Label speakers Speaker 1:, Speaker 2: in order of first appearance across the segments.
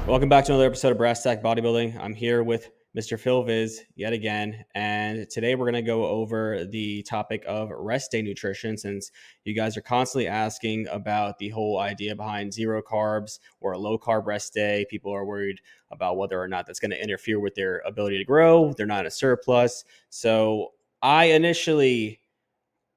Speaker 1: Welcome back to another episode of Tack Bodybuilding. I'm here with Mr. Phil Viz yet again, and today we're going to go over the topic of rest day nutrition. Since you guys are constantly asking about the whole idea behind zero carbs or a low carb rest day, people are worried about whether or not that's going to interfere with their ability to grow. They're not in a surplus. So I initially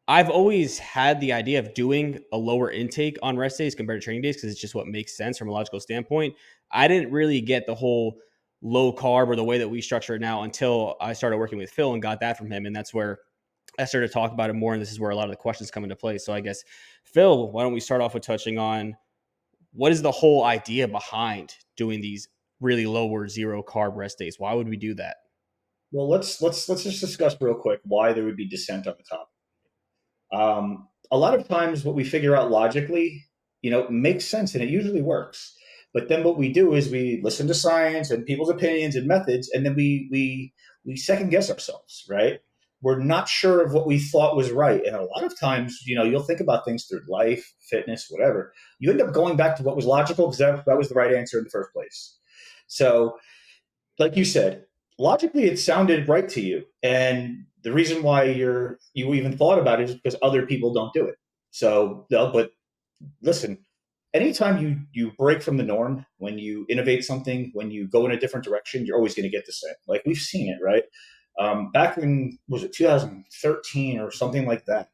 Speaker 1: I've always had the idea of doing a lower intake on rest days compared to training days because it's just what makes sense from a logical standpoint. I didn't really get the whole low carb or the way that we structure it now until I started working with Phil and got that from him. And that's where I started to talk about it more. And this is where a lot of the questions come into play. So I guess, Phil, why don't we start off with touching on what is the whole idea behind doing these really lower zero carb rest days? Why would we do that?
Speaker 2: Well, let's just discuss real quick why there would be dissent on the topic. A lot of times, what we figure out logically, makes sense and it usually works. But then what we do is we listen to science and people's opinions and methods, and then we second guess ourselves, right? We're not sure of what we thought was right, and a lot of times, you'll think about things through life, fitness, whatever. You end up going back to what was logical because that was the right answer in the first place. So like you said, logically it sounded right to you, and the reason why you even thought about it is because other people don't do it. So, but listen, anytime you break from the norm, when you innovate something, when you go in a different direction, you're always going to get the same. Like we've seen it, right? Back in was it 2013 or something like that,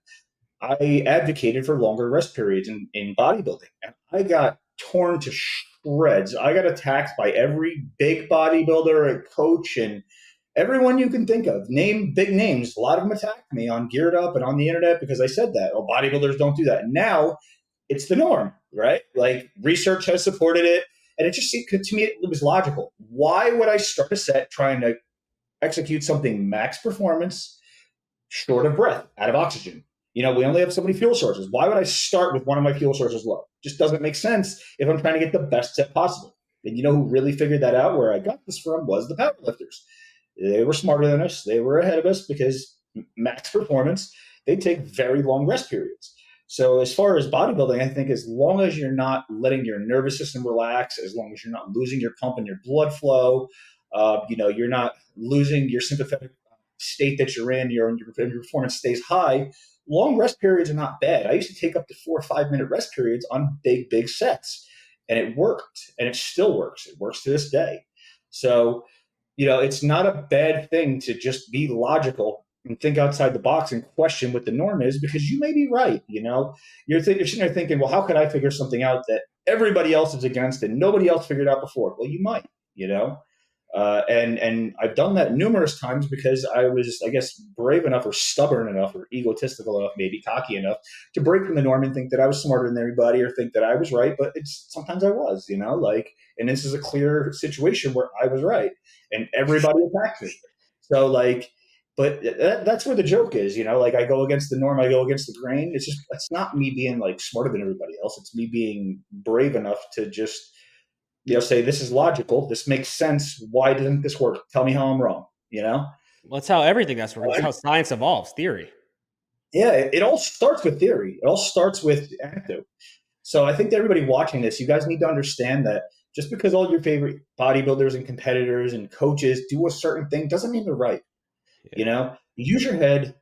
Speaker 2: I advocated for longer rest periods in bodybuilding, and I got torn to shreds. I got attacked by every big bodybuilder, a coach, and everyone you can think of. Name big names. A lot of them attacked me on Geared Up and on the internet because I said that. Oh, bodybuilders don't do that. Now it's the norm, right? Like research has supported it, and it just seemed to me it was logical. Why would I start a set trying to execute something max performance short of breath, out of oxygen? We only have so many fuel sources. Why would I start with one of my fuel sources low? Just doesn't make sense if I'm trying to get the best set possible. And you know who really figured that out? Where I got this from was the powerlifters. They were smarter than us. They were ahead of us because max performance, they take very long rest periods. So as far as bodybuilding, I think as long as you're not letting your nervous system relax, as long as you're not losing your pump and your blood flow, you're not losing your sympathetic state that you're in, your performance stays high. Long rest periods are not bad. I used to take up to 4 or 5 minute rest periods on big sets, and it worked, and it still works. It works to this day. So, it's not a bad thing to just be logical and think outside the box and question what the norm is because you may be right. You're sitting there thinking, well, how could I figure something out that everybody else is against and nobody else figured out before? Well, you might, and I've done that numerous times because I was, I guess, brave enough or stubborn enough or egotistical enough, maybe cocky enough to break from the norm and think that I was smarter than everybody or think that I was right. But sometimes I was, and this is a clear situation where I was right and everybody attacked me. So but that's where the joke is, like I go against the norm, I go against the grain. It's not me being like smarter than everybody else. It's me being brave enough to just say this is logical, this makes sense. Why doesn't this work? Tell me how I'm wrong.
Speaker 1: Well, that's how everything that's working. That's how science evolves, theory.
Speaker 2: Yeah, it all starts with theory. It all starts with anecdote. So I think that everybody watching this, you guys need to understand that just because all your favorite bodybuilders and competitors and coaches do a certain thing doesn't mean they're right.
Speaker 1: Yeah.
Speaker 2: Use your head,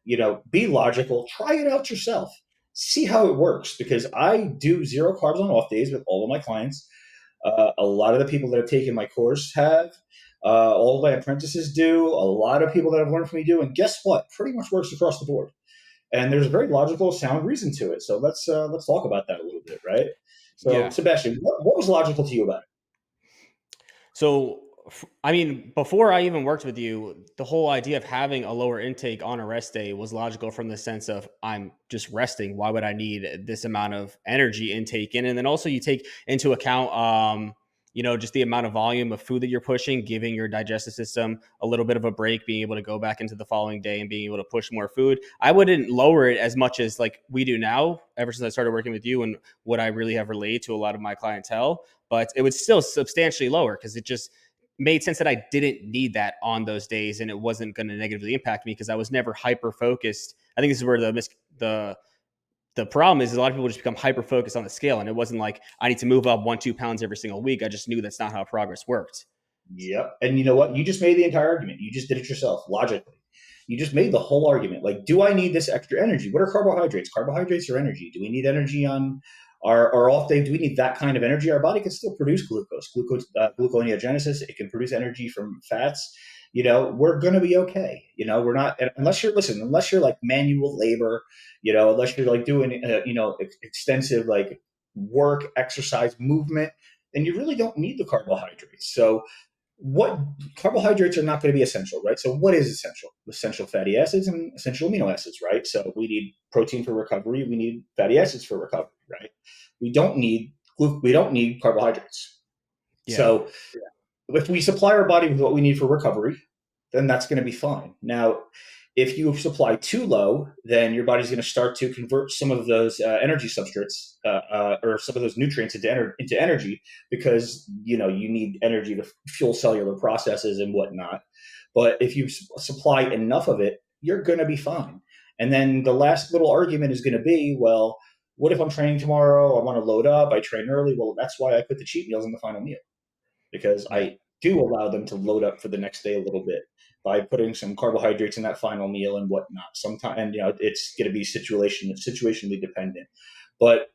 Speaker 2: be logical, try it out yourself, see how it works. Because I do zero carbs on off days with all of my clients. A lot of the people that have taken my course have. All of my apprentices do. A lot of people that have learned from me do. And guess what? Pretty much works across the board. And there's a very logical, sound reason to it. So let's talk about that a little bit, right? So
Speaker 1: Yeah.
Speaker 2: Sebastian, what was logical to you about it?
Speaker 1: So, I mean, before I even worked with you, the whole idea of having a lower intake on a rest day was logical from the sense of I'm just resting. Why would I need this amount of energy intake in? And then also you take into account, just the amount of volume of food that you're pushing, giving your digestive system a little bit of a break, being able to go back into the following day and being able to push more food. I wouldn't lower it as much as like we do now, ever since I started working with you and what I really have relayed to a lot of my clientele, but it was still substantially lower because it just made sense that I didn't need that on those days and it wasn't going to negatively impact me because I was never hyper focused. I think this is where the The problem is a lot of people just become hyper focused on the scale, and it wasn't like I need to move up 1, 2 pounds every single week. I just knew that's not how progress worked.
Speaker 2: Yep. And you know what? You just made the entire argument. You just did it yourself logically. You just made the whole argument. Like, do I need this extra energy? What are carbohydrates? Carbohydrates are energy. Do we need energy on our off day? Do we need that kind of energy? Our body can still produce glucose, gluconeogenesis. It can produce energy from fats. We're going to be okay. We're not, unless unless you're like manual labor, unless you're like doing, extensive like work, exercise, movement, then you really don't need the carbohydrates. So, what carbohydrates are not going to be essential, right? So what is essential? Essential fatty acids and essential amino acids, right? So we need protein for recovery. We need fatty acids for recovery, right? We don't need carbohydrates.
Speaker 1: Yeah.
Speaker 2: So if we supply our body with what we need for recovery, then that's going to be fine. Now, if you supply too low, then your body's going to start to convert some of those energy substrates or some of those nutrients into energy because you need energy to fuel cellular processes and whatnot. But if you supply enough of it, you're going to be fine. And then the last little argument is going to be, well, what if I'm training tomorrow? I want to load up. I train early. Well, that's why I put the cheat meals in the final meal because
Speaker 1: Yeah.
Speaker 2: I do allow them to load up for the next day a little bit by putting some carbohydrates in that final meal and whatnot. Sometimes, and it's going to be situationally dependent, but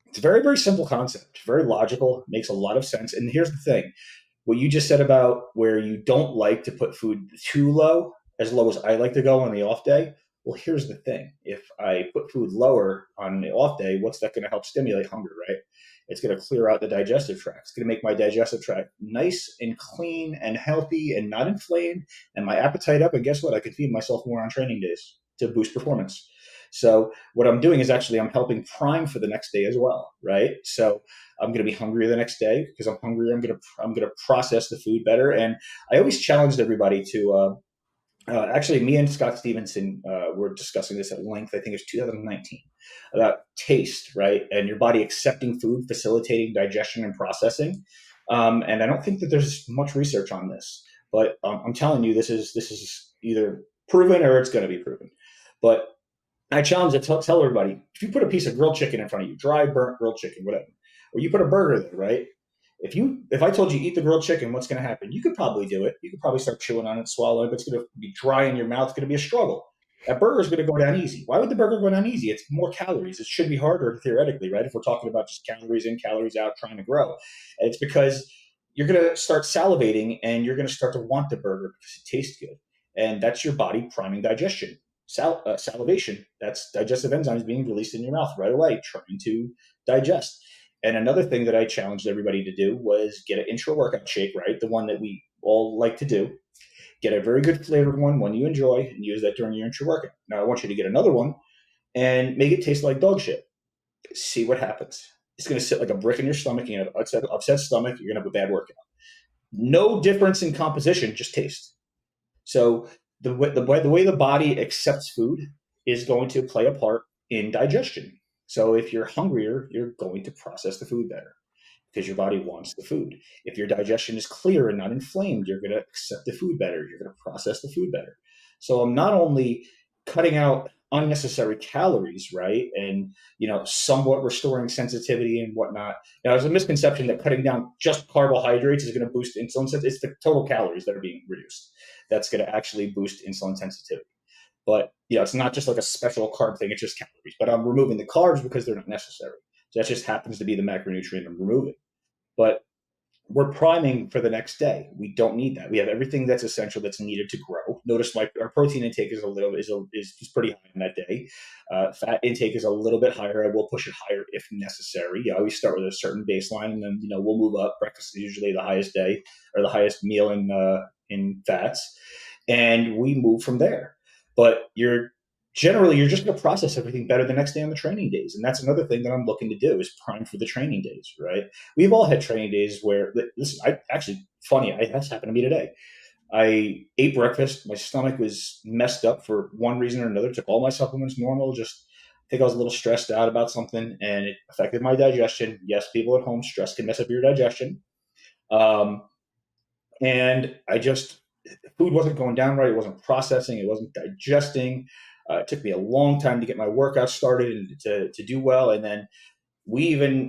Speaker 2: it's a very, very simple concept, very logical, makes a lot of sense. And here's the thing: what you just said about where you don't like to put food too low, as low as I like to go on the off day. Well, here's the thing: if I put food lower on the off day, what's that going to help stimulate hunger, right? It's going to clear out the digestive tract. It's going to make my digestive tract nice and clean and healthy and not inflamed, and my appetite up. And guess what? I can feed myself more on training days to boost performance. So what I'm doing is actually I'm helping prime for the next day as well, right? So I'm going to be hungrier the next day because I'm hungry. I'm going to process the food better. And I always challenged everybody to actually, me and Scott Stevenson were discussing this at length. I think it's 2019 about taste, right? And your body accepting food, facilitating digestion and processing. And I don't think that there's much research on this, but I'm telling you, this is either proven or it's going to be proven. But I challenge to tell everybody: if you put a piece of grilled chicken in front of you, dry, burnt grilled chicken, whatever, or you put a burger there, right? If I told you eat the grilled chicken, what's going to happen? You could probably do it. You could probably start chewing on it, swallow it, but it's going to be dry in your mouth. It's going to be a struggle. That burger is going to go down easy. Why would the burger go down easy? It's more calories. It should be harder theoretically, right? If we're talking about just calories in, calories out, trying to grow, and it's because you're going to start salivating and you're going to start to want the burger because it tastes good, and that's your body priming digestion. Salivation, that's digestive enzymes being released in your mouth right away, trying to digest. And another thing that I challenged everybody to do was get an intra workout shake, right? The one that we all like to do. Get a very good flavored one you enjoy, and use that during your intra workout. Now, I want you to get another one and make it taste like dog shit. See what happens. It's going to sit like a brick in your stomach. You have upset stomach. You're going to have a bad workout. No difference in composition, just taste. So the way the body accepts food is going to play a part in digestion. So if you're hungrier, you're going to process the food better because your body wants the food. If your digestion is clear and not inflamed, you're going to accept the food better. You're going to process the food better. So I'm not only cutting out unnecessary calories, right? And, somewhat restoring sensitivity and whatnot. Now, there's a misconception that cutting down just carbohydrates is going to boost insulin sensitivity. It's the total calories that are being reduced that's going to actually boost insulin sensitivity. But it's not just like a special carb thing; it's just calories. But I'm removing the carbs because they're not necessary. So that just happens to be the macronutrient I'm removing. But we're priming for the next day. We don't need that. We have everything that's essential that's needed to grow. Notice our protein intake is pretty high in that day. Fat intake is a little bit higher. I will push it higher if necessary. I always start with a certain baseline, and then we'll move up. Breakfast is usually the highest day or the highest meal in fats, and we move from there. But you're just going to process everything better the next day on the training days. And that's another thing that I'm looking to do is prime for the training days, right? We've all had training days where, listen, that's happened to me today. I ate breakfast. My stomach was messed up for one reason or another. Took all my supplements normal. Just I think I was a little stressed out about something and it affected my digestion. Yes, people at home, stress can mess up your digestion. Um, and food wasn't going down right. It wasn't processing. It wasn't digesting. It took me a long time to get my workout started and to do well. And then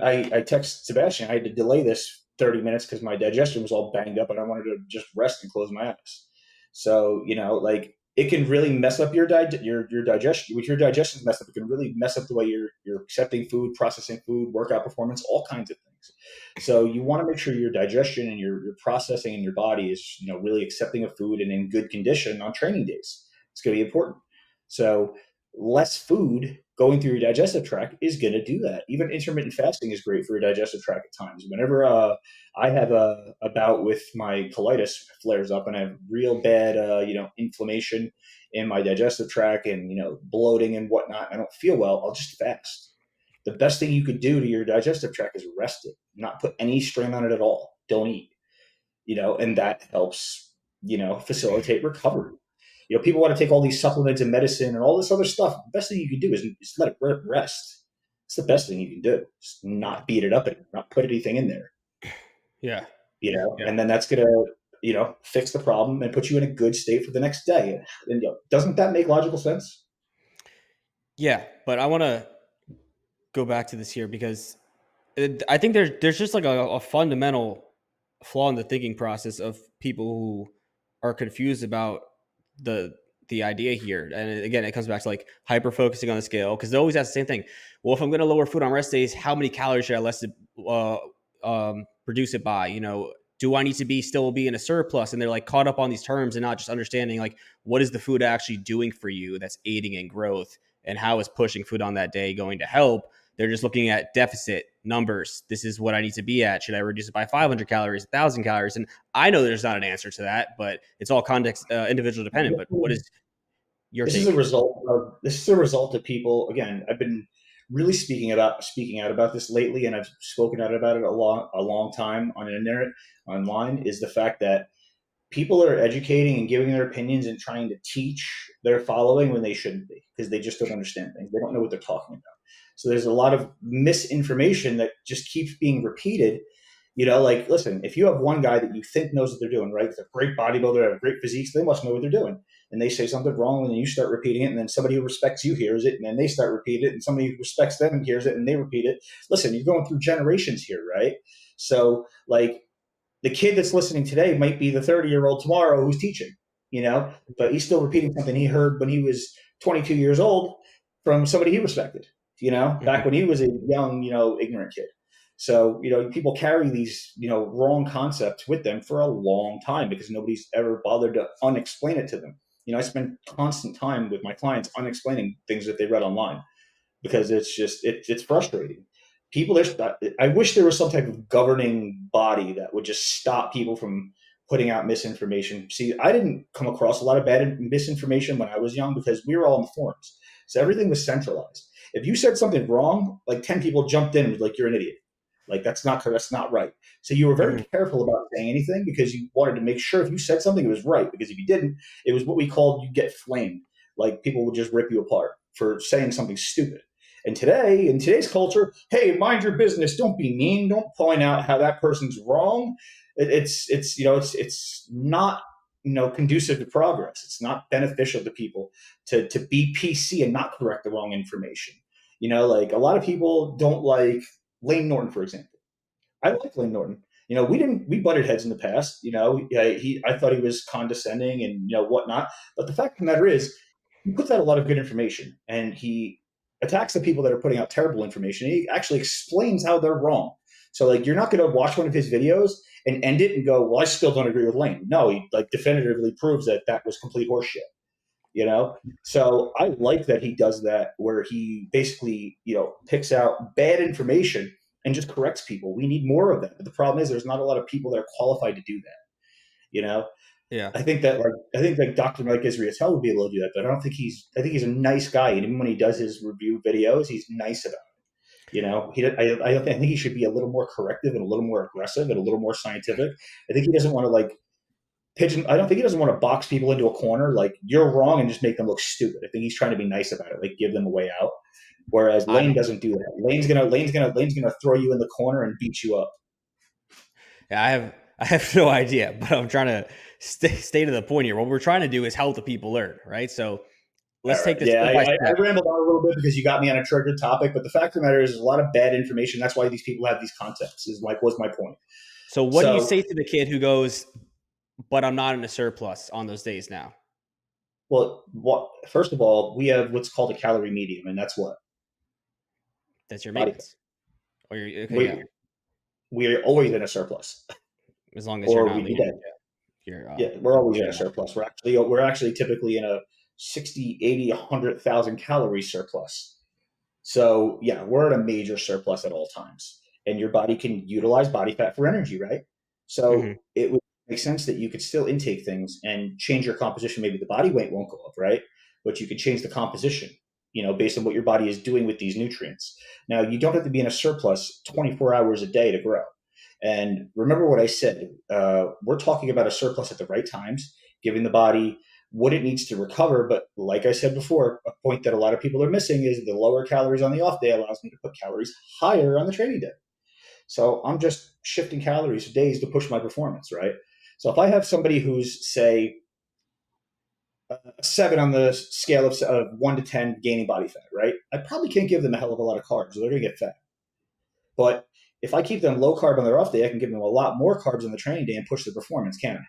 Speaker 2: I texted Sebastian, I had to delay this 30 minutes because my digestion was all banged up and I wanted to just rest and close my eyes. So, like it can really mess up your digestion. With your digestion's messed up, it can really mess up the way you're accepting food, processing food, workout performance, all kinds of things. So you want to make sure your digestion and your processing in your body is, really accepting of food and in good condition on training days. It's going to be important. So less food going through your digestive tract is going to do that. Even intermittent fasting is great for your digestive tract at times. Whenever I have a bout with my colitis flares up and I have real bad, inflammation in my digestive tract and, bloating and whatnot, I don't feel well, I'll just fast. The best thing you could do to your digestive tract is rest it, not put any strain on it at all. Don't eat, and that helps, facilitate recovery. People want to take all these supplements and medicine and all this other stuff. The best thing you can do is let it rest. It's the best thing you can do. Just
Speaker 1: Yeah.
Speaker 2: not beat it up and not put anything in there,
Speaker 1: Yeah. Yeah.
Speaker 2: and then that's going to, fix the problem and put you in a good state for the next day. And doesn't that make logical sense?
Speaker 1: Yeah. But I want to go back to this here because I think there's just like a fundamental flaw in the thinking process of people who are confused about the the idea here. And again, it comes back to like hyper focusing on the scale because they always ask the same thing. Well, if I'm going to lower food on rest days, how many calories should I less reduce it by? Do I need to be in a surplus? And they're like caught up on these terms and not just understanding like what is the food actually doing for you that's aiding in growth and how is pushing food on that day going to help. They're just looking at deficit numbers. This is what I need to be at. Should I reduce it by 500 calories, 1,000 calories? And I know there's not an answer to that, but it's all context, individual dependent. But what is your
Speaker 2: This is a
Speaker 1: take?
Speaker 2: result of people. Again, I've been really speaking out about this lately, and I've spoken out about it a long time on the internet, online. Is the fact that people are educating and giving their opinions and trying to teach their following when they shouldn't be because they just don't understand things. They don't know what they're talking about. So there's a lot of misinformation that just keeps being repeated. Like, listen, if you have one guy that you think knows what they're doing, right? It's a great bodybuilder, they have a great physique, so they must know what they're doing. And they say something wrong, and then you start repeating it, and then somebody who respects you hears it, and then they start repeating it, and somebody who respects them hears it, and they repeat it. Listen, you're going through generations here, right? So, like, the kid that's listening today might be the 30-year-old tomorrow who's teaching, but he's still repeating something he heard when he was 22 years old from somebody he respected, back
Speaker 1: Mhm.
Speaker 2: when he was a young, ignorant kid. So, people carry these, wrong concepts with them for a long time because nobody's ever bothered to unexplain it to them. I spend constant time with my clients unexplaining things that they read online because it's frustrating. People, I wish there was some type of governing body that would just stop people from putting out misinformation. See, I didn't come across a lot of bad misinformation when I was young because we were all on the forums, so everything was centralized. If you said something wrong, like 10 people jumped in and was like, "You're an idiot." Like that's not right. So you were very
Speaker 1: Mhm.
Speaker 2: careful about saying anything because you wanted to make sure if you said something, it was right. Because if you didn't, it was what we called you get flamed. Like people would just rip you apart for saying something stupid. And today, in today's culture, hey, mind your business. Don't be mean. Don't point out how that person's wrong. It's not conducive to progress. It's not beneficial to people to be PC and not correct the wrong information. Like a lot of people don't like Lane Norton, for example. I like Lane Norton. We butted heads in the past. I thought he was condescending and whatnot. But the fact of the matter is, he puts out a lot of good information, and he attacks the people that are putting out terrible information. He actually explains how they're wrong. So like, you're not going to watch one of his videos and end it and go, "Well, I still don't agree with Lane." No, he like definitively proves that that was complete horseshit. So I like that he does that, where he basically picks out bad information and just corrects people. We need more of that, but the problem is there's not a lot of people that are qualified to do that. you know
Speaker 1: Yeah.
Speaker 2: I think that Dr. Mike Israetel would be able to do that, but I think he's a nice guy, and even when he does his review videos, he's nice about it. I think he should be a little more corrective and a little more aggressive and a little more scientific. I think he doesn't want to like pigeon. I don't think he doesn't want to box people into a corner like you're wrong and just make them look stupid. I think he's trying to be nice about it, like give them a way out. Whereas
Speaker 1: I
Speaker 2: Lane doesn't do that. Lane's gonna throw you in the corner and beat you up.
Speaker 1: Yeah, I have no idea, but I'm trying to stay to the point here. What we're trying to do is help the people learn, right? So
Speaker 2: All
Speaker 1: let's
Speaker 2: right.
Speaker 1: take this
Speaker 2: Yeah,
Speaker 1: step
Speaker 2: I,
Speaker 1: by
Speaker 2: I,
Speaker 1: step.
Speaker 2: I rambled on a little bit because you got me on a triggered topic, but the fact of the matter is, there's a lot of bad information. That's why these people have these concepts. Is like was my point.
Speaker 1: So what do you
Speaker 2: So,
Speaker 1: say to the kid who goes, but I'm not in a surplus on those days now?
Speaker 2: well, what first of all, we have what's called a calorie medium, and that's what
Speaker 1: That's your
Speaker 2: body fat.
Speaker 1: maintenance. Or you're okay, yeah.
Speaker 2: We we're always in a surplus,
Speaker 1: As long as you're
Speaker 2: or
Speaker 1: not
Speaker 2: we'd be
Speaker 1: leaning,
Speaker 2: dead.
Speaker 1: you're
Speaker 2: Yeah, we're always in a
Speaker 1: yeah.
Speaker 2: surplus. We're actually typically in a 60, 80, 100,000 calorie surplus. So yeah, we're at a major surplus at all times, and your body can utilize body fat for energy, right?
Speaker 1: Hmm.
Speaker 2: So it would make sense that you could still intake things and change your composition. Maybe the body weight won't go up, right? But you could change the composition, based on what your body is doing with these nutrients. Now, you don't have to be in a surplus 24 hours a day to grow. And remember what I said. We're talking about a surplus at the right times, giving the body what it needs to recover. But like I said before, a point that a lot of people are missing is the lower calories on the off day allows me to put calories higher on the training day. So I'm just shifting calories days to push my performance, right? So if I have somebody who's, say, a 7 on the scale of 1 to 10 gaining body fat, right? I probably can't give them a hell of a lot of carbs. They're going to get fat. But if I keep them low carb on their off day, I can give them a lot more carbs on the training day and push their performance, can't I?
Speaker 1: Yeah.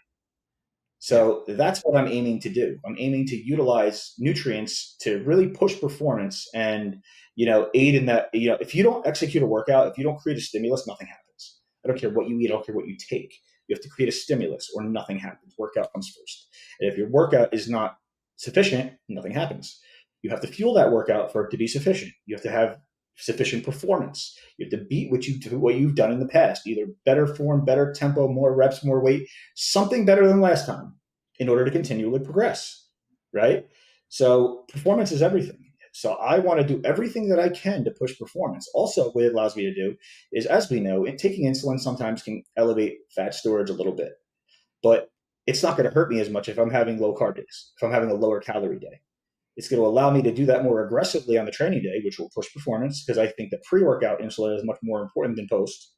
Speaker 2: So that's what I'm aiming to do. I'm aiming to utilize nutrients to really push performance and, aid in that. If you don't execute a workout, if you don't create a stimulus, nothing happens. I don't care what you eat. I don't care what you take. You have to create a stimulus or nothing happens. Workout comes first. And if your workout is not sufficient, nothing happens. You have to fuel that workout for it to be sufficient. You have to have sufficient performance. You have to beat what you've done in the past, either better form, better tempo, more reps, more weight, something better than last time in order to continually progress, right? So performance is everything. So I want to do everything that I can to push performance. Also, what it allows me to do is, as we know, taking insulin sometimes can elevate fat storage a little bit, but it's not going to hurt me as much if I'm having low carb days, if I'm having a lower calorie day. It's going to allow me to do that more aggressively on the training day, which will push performance because I think that pre-workout insulin is much more important than post,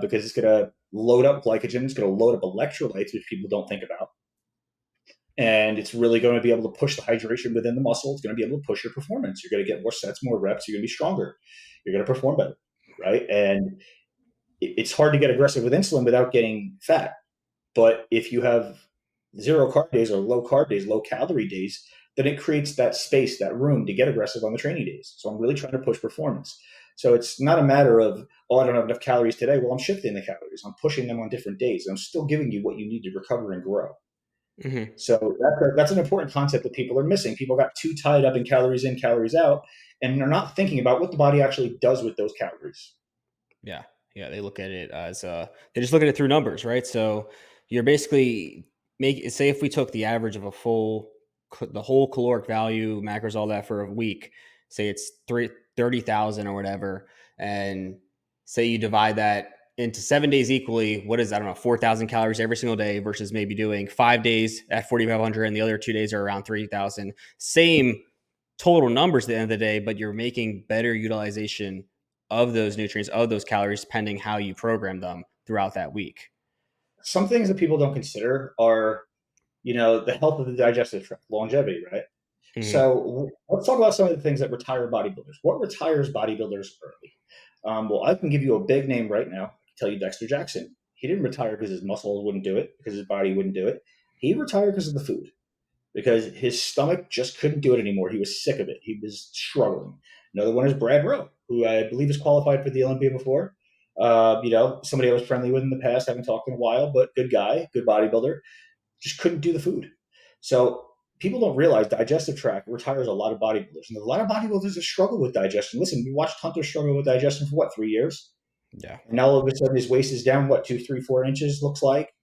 Speaker 2: because it's going to load up glycogen, it's going to load up electrolytes, which people don't think about, and it's really going to be able to push the hydration within the muscle. It's going to be able to push your performance. You're going to get more sets, more reps. You're going to be stronger. You're going to perform better, right? And it's hard to get aggressive with insulin without getting fat. But if you have zero carb days or low carb days, low calorie days, then it creates that space, that room to get aggressive on the training days. So I'm really trying to push performance. So it's not a matter of, oh, I don't have enough calories today. Well, I'm shifting the calories. I'm pushing them on different days. I'm still giving you what you need to recover and grow.
Speaker 1: Hmm.
Speaker 2: So that's an important concept that people are missing. People got too tied up in, calories out, and they're not thinking about what the body actually does with those calories.
Speaker 1: Yeah. Yeah. They look at it as they just look at it through numbers, right? So you're basically say if we took the average of the whole caloric value, macros, all that for a week, say it's 30,000 or whatever, and say you divide that into 7 days equally, what is, I don't know, 4,000 calories every single day versus maybe doing 5 days at 4,500 and the other 2 days are around 3,000. Same total numbers at the end of the day, but you're making better utilization of those nutrients, of those calories, depending how you program them throughout that week.
Speaker 2: Some things that people don't consider are, the health of the digestive tract, longevity, right?
Speaker 1: Hmm.
Speaker 2: So let's talk about some of the things that retire bodybuilders. What retires bodybuilders early? Well, I can give you a big name right now. I can tell you Dexter Jackson. He didn't retire because his muscles wouldn't do it, because his body wouldn't do it. He retired because of the food, because his stomach just couldn't do it anymore. He was sick of it. He was struggling. Another one is Brad Rowe, who I believe has qualified for the Olympia before. Somebody I was friendly with in the past, haven't talked in a while, but good guy, good bodybuilder, just couldn't do the food. So people don't realize digestive tract retires a lot of bodybuilders, and a lot of bodybuilders have struggled with digestion. Listen, we watched Hunter struggle with digestion for what, 3 years?
Speaker 1: Yeah.
Speaker 2: And now all of a sudden his waist is down, what, 2, 3, 4 inches, looks like.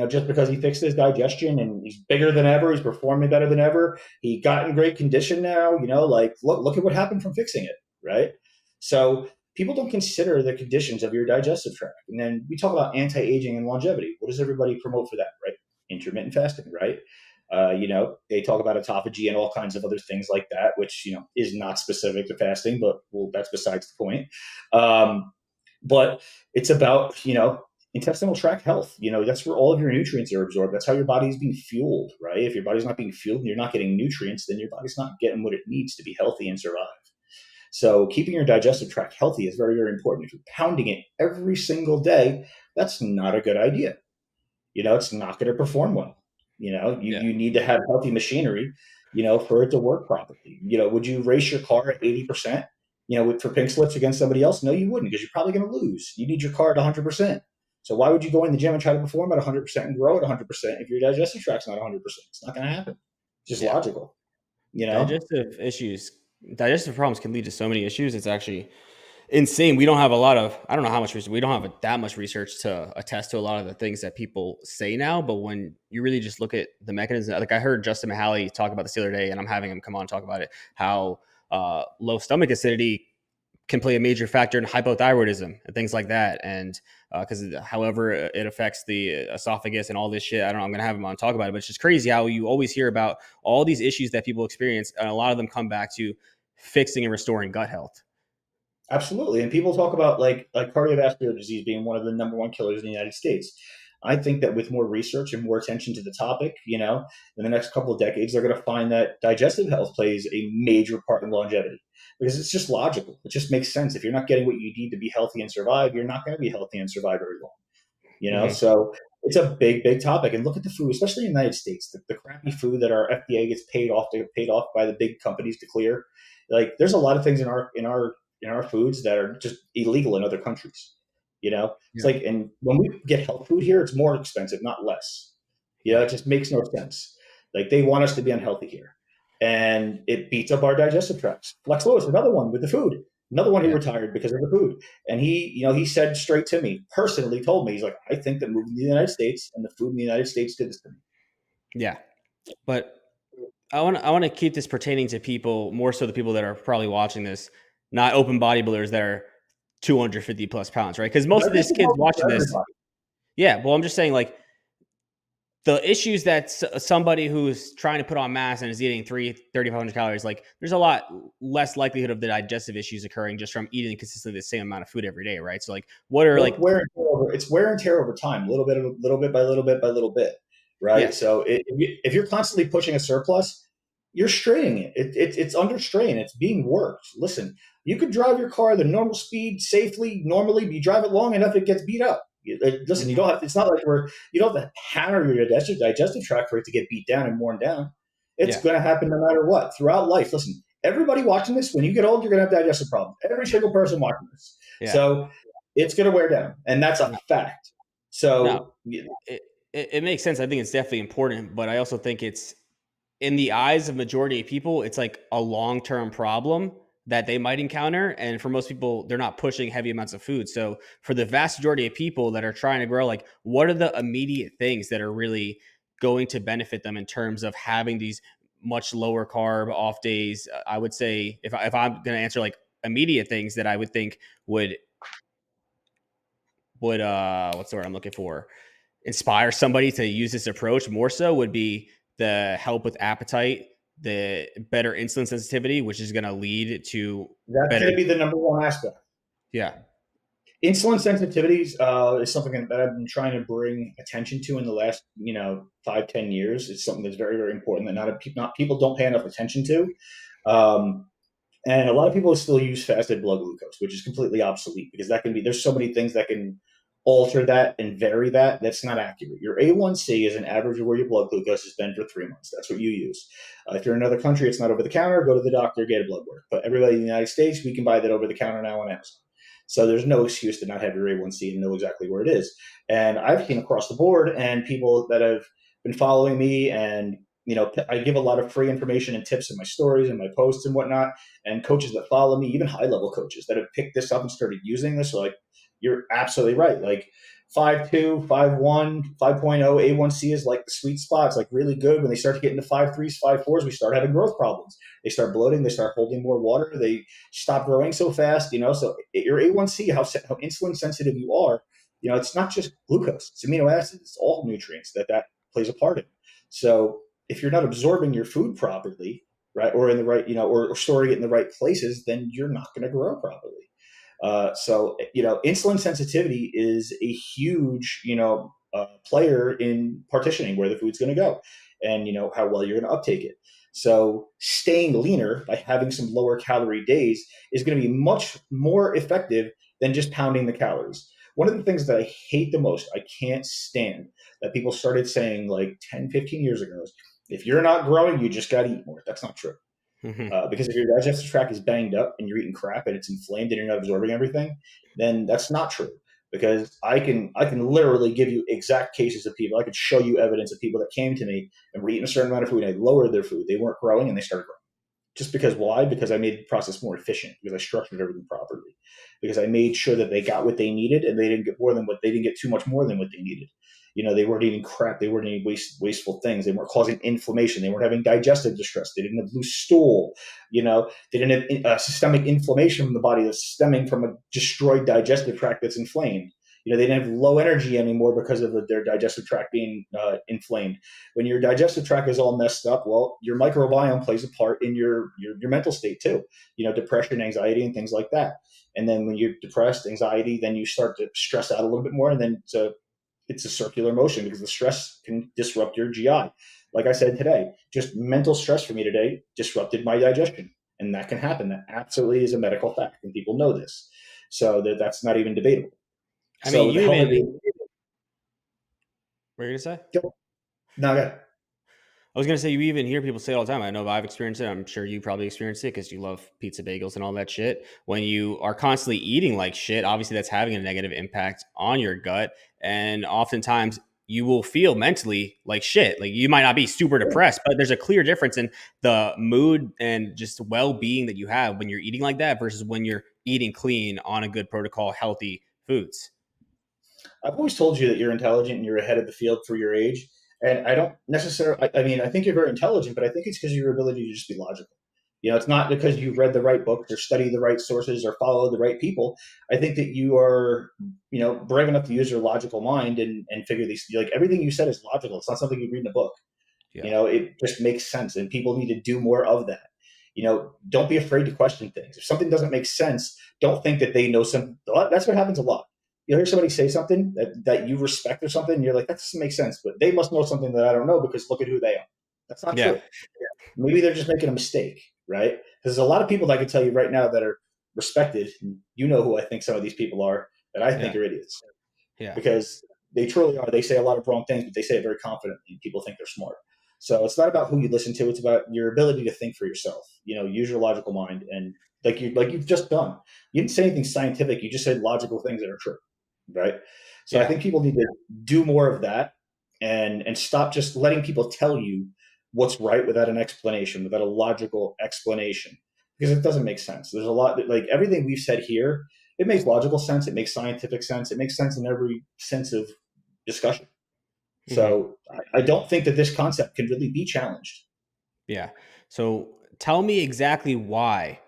Speaker 2: Just because he fixed his digestion and he's bigger than ever, he's performing better than ever. He got in great condition now, like look at what happened from fixing it, right? So people don't consider the conditions of your digestive tract. And then we talk about anti-aging and longevity. What does everybody promote for that, right? Intermittent fasting, right? They talk about autophagy and all kinds of other things like that, which, is not specific to fasting, but well, that's besides the point. But it's about, intestinal tract health. That's where all of your nutrients are absorbed. That's how your body is being fueled, right? If your body's not being fueled and you're not getting nutrients, then your body's not getting what it needs to be healthy and survive. So keeping your digestive tract healthy is very, very important. If you're pounding it every single day, that's not a good idea. It's not going to perform well.
Speaker 1: Yeah.
Speaker 2: You need to have healthy machinery, for it to work properly. Would you race your car at 80%, for pink slips against somebody else? No, you wouldn't, because you're probably going to lose. You need your car at 100%. So why would you go in the gym and try to perform at 100% and grow at 100% if your digestive tract's not 100%? It's not going to happen. It's just
Speaker 1: Yeah.
Speaker 2: logical, you know?
Speaker 1: Digestive issues, digestive problems can lead to so many issues. It's actually insane. We don't have a lot of, I don't know how much research, we don't have that much research to attest to a lot of the things that people say now. But when you really just look at the mechanism, like I heard Justin Mahaly talk about this the other day, and I'm having him come on and talk about it, how low stomach acidity can play a major factor in hypothyroidism and things like that. And because however it affects the esophagus and all this shit, I don't know, I'm going to have him on talk about it, but it's just crazy how you always hear about all these issues that people experience. And a lot of them come back to fixing and restoring gut health.
Speaker 2: Absolutely. And people talk about like cardiovascular disease being one of the number one killers in the United States. I think that with more research and more attention to the topic, in the next couple of decades, they're going to find that digestive health plays a major part in longevity, because it's just logical. It just makes sense. If you're not getting what you need to be healthy and survive, you're not going to be healthy and survive very long.
Speaker 1: Mm-hmm.
Speaker 2: So it's a big, big topic. And look at the food, especially in the United States, the crappy food that our FDA gets paid off by the big companies to clear. Like, there's a lot of things in our foods that are just illegal in other countries. It's
Speaker 1: Yeah.
Speaker 2: like, and when we get health food here, it's more expensive, not less.
Speaker 1: Yeah.
Speaker 2: It just makes no sense. Like, they want us to be unhealthy here, and it beats up our digestive tracts. Lex Lewis, another one with the food, another one who
Speaker 1: Yeah.
Speaker 2: retired because of the food. And he said straight to me, personally told me, he's like, I think that moving to the United States and the food in the United States did this to me.
Speaker 1: Yeah. But I want to keep this pertaining to people, more so the people that are probably watching this, not open bodybuilders that are 250 plus pounds, right? Because most of these
Speaker 2: Digestive
Speaker 1: kids
Speaker 2: health is
Speaker 1: watching
Speaker 2: for
Speaker 1: this,
Speaker 2: everybody.
Speaker 1: yeah. Well, I'm just saying, like, the issues that somebody who's trying to put on mass and is eating 3,500 calories, like, there's a lot less likelihood of the digestive issues occurring just from eating consistently the same amount of food every day, right? So, like, what are
Speaker 2: Well, it's
Speaker 1: like,
Speaker 2: wear and tear over time, little bit by little bit by little bit, right?
Speaker 1: yes,
Speaker 2: So if you're constantly pushing a surplus, you're straining it. It's under strain. It's being worked. Listen, you could drive your car the normal speed safely, normally. But you drive it long enough, it gets beat up. Listen, you
Speaker 1: mhm,
Speaker 2: don't have. It's not like you don't have to hammer your digestive tract for it to get beat down and worn down. It's
Speaker 1: yeah,
Speaker 2: going to happen no matter what throughout life. Listen, everybody watching this, when you get old, you're going to have digestive problems. Every single person watching this.
Speaker 1: yeah,
Speaker 2: So it's going to wear down, and that's a
Speaker 1: no,
Speaker 2: fact.
Speaker 1: no,
Speaker 2: So
Speaker 1: it makes sense. I think it's definitely important, but I also think it's, in the eyes of majority of people, it's like a long-term problem that they might encounter. And for most people, they're not pushing heavy amounts of food. So for the vast majority of people that are trying to grow, like, what are the immediate things that are really going to benefit them in terms of having these much lower carb off days? I would say, if I'm going to answer like immediate things that I would think would what's the word I'm looking for, inspire somebody to use this approach more so, would be the help with appetite, the better insulin sensitivity, which is going to lead to
Speaker 2: that's
Speaker 1: better.
Speaker 2: going to be the number one aspect.
Speaker 1: Yeah.
Speaker 2: Insulin sensitivities is something that I've been trying to bring attention to in the last 5-10 years. It's something that's very, very important that not people don't pay enough attention to. Um, and a lot of people still use fasted blood glucose, which is completely obsolete, because there's so many things that can alter that and vary that. That's not accurate. Your A1C is an average of where your blood glucose has been for 3 months. That's what you use. If you're in another country, it's not over the counter. Go to the doctor, get a blood work. But everybody in the United States, we can buy that over the counter now on Amazon. So there's no excuse to not have your A1C and know exactly where it is. And I've seen across the board, and people that have been following me, and I give a lot of free information and tips in my stories and my posts and whatnot. And coaches that follow me, even high level coaches that have picked this up and started using this, are like, you're absolutely right. Like 5.2, 5.1, 5.0 A1C is like the sweet spot. It's like really good. When they start to get into 5.3s, 5.4s, we start having growth problems. They start bloating. They start holding more water. They stop growing so fast. So your A1C, how insulin sensitive you are, it's not just glucose. It's amino acids. It's all nutrients that plays a part in. So if you're not absorbing your food properly, right, or in the right, or storing it in the right places, then you're not going to grow properly. So insulin sensitivity is a huge player in partitioning where the food's going to go, and how well you're going to uptake it. So staying leaner by having some lower calorie days is going to be much more effective than just pounding the calories. One of the things that I hate the most, I can't stand, that people started saying like 10, 15 years ago is, if you're not growing, you just got to eat more. That's not true.
Speaker 1: Hmm.
Speaker 2: Because if your digestive tract is banged up and you're eating crap and it's inflamed and you're not absorbing everything, then that's not true. Because I can literally give you exact cases of people. I could show you evidence of people that came to me and were eating a certain amount of food and they lowered their food. They weren't growing and they started growing. Just because why? Because I made the process more efficient, because I structured everything properly, because I made sure that they got what they needed and they didn't get too much more than what they needed. They weren't eating crap. They weren't eating wasteful things. They weren't causing inflammation. They weren't having digestive distress. They didn't have loose stool. They didn't have systemic inflammation from the body that's stemming from a destroyed digestive tract that's inflamed. They didn't have low energy anymore because of their digestive tract being inflamed. When your digestive tract is all messed up, well, your microbiome plays a part in your mental state too. Depression, anxiety, and things like that. And then when you're depressed, anxiety, then you start to stress out a little bit more, and then it's a circular motion because the stress can disrupt your GI. Like I said today, just mental stress for me today disrupted my digestion, and that can happen. That absolutely is a medical fact, and people know this, so that's not even debatable.
Speaker 1: I mean,
Speaker 2: So the
Speaker 1: you
Speaker 2: healthy,
Speaker 1: even, what are you gonna say?
Speaker 2: no, yeah.
Speaker 1: I was gonna say you even hear people say it all the time. I know I've experienced it. I'm sure you probably experienced it because you love pizza bagels and all that shit. When you are constantly eating like shit, obviously that's having a negative impact on your gut. And oftentimes you will feel mentally like shit. Like you might not be super depressed, but there's a clear difference in the mood and just well-being that you have when you're eating like that versus when you're eating clean on a good protocol, healthy foods.
Speaker 2: I've always told you that you're intelligent and you're ahead of the field for your age. And I don't necessarily, I mean, I think you're very intelligent, but I think it's because of your ability to just be logical. It's not because you've read the right books or studied the right sources or followed the right people. I think that you are, brave enough to use your logical mind and figure these, like everything you said is logical. It's not something you read in a book.
Speaker 1: Yeah.
Speaker 2: It just makes sense, and people need to do more of that. Don't be afraid to question things. If something doesn't make sense, don't think that they know some. That's what happens a lot. You'll hear somebody say something that you respect or something, and you're like, that doesn't make sense, but they must know something that I don't know because look at who they are. That's not
Speaker 1: Yeah.
Speaker 2: true. Maybe they're just making a mistake, right? Because there's a lot of people that I can tell you right now that are respected. And you know who I think some of these people are that I think
Speaker 1: Yeah.
Speaker 2: are idiots,
Speaker 1: Yeah.
Speaker 2: because they truly are. They say a lot of wrong things, but they say it very confidently. And people think they're smart. So it's not about who you listen to; it's about your ability to think for yourself. Use your logical mind, and like you've just done. You didn't say anything scientific. You just said logical things that are true, right? So I
Speaker 1: Yeah.
Speaker 2: think people need to do more of that, and stop just letting people tell you what's right without an explanation, without a logical explanation, because it doesn't make sense. There's a lot that, like everything we've said here, it makes logical sense. It makes scientific sense. It makes sense in every sense of discussion.
Speaker 1: Hmm.
Speaker 2: So I don't think that this concept can really be challenged.
Speaker 1: Yeah. So tell me exactly why,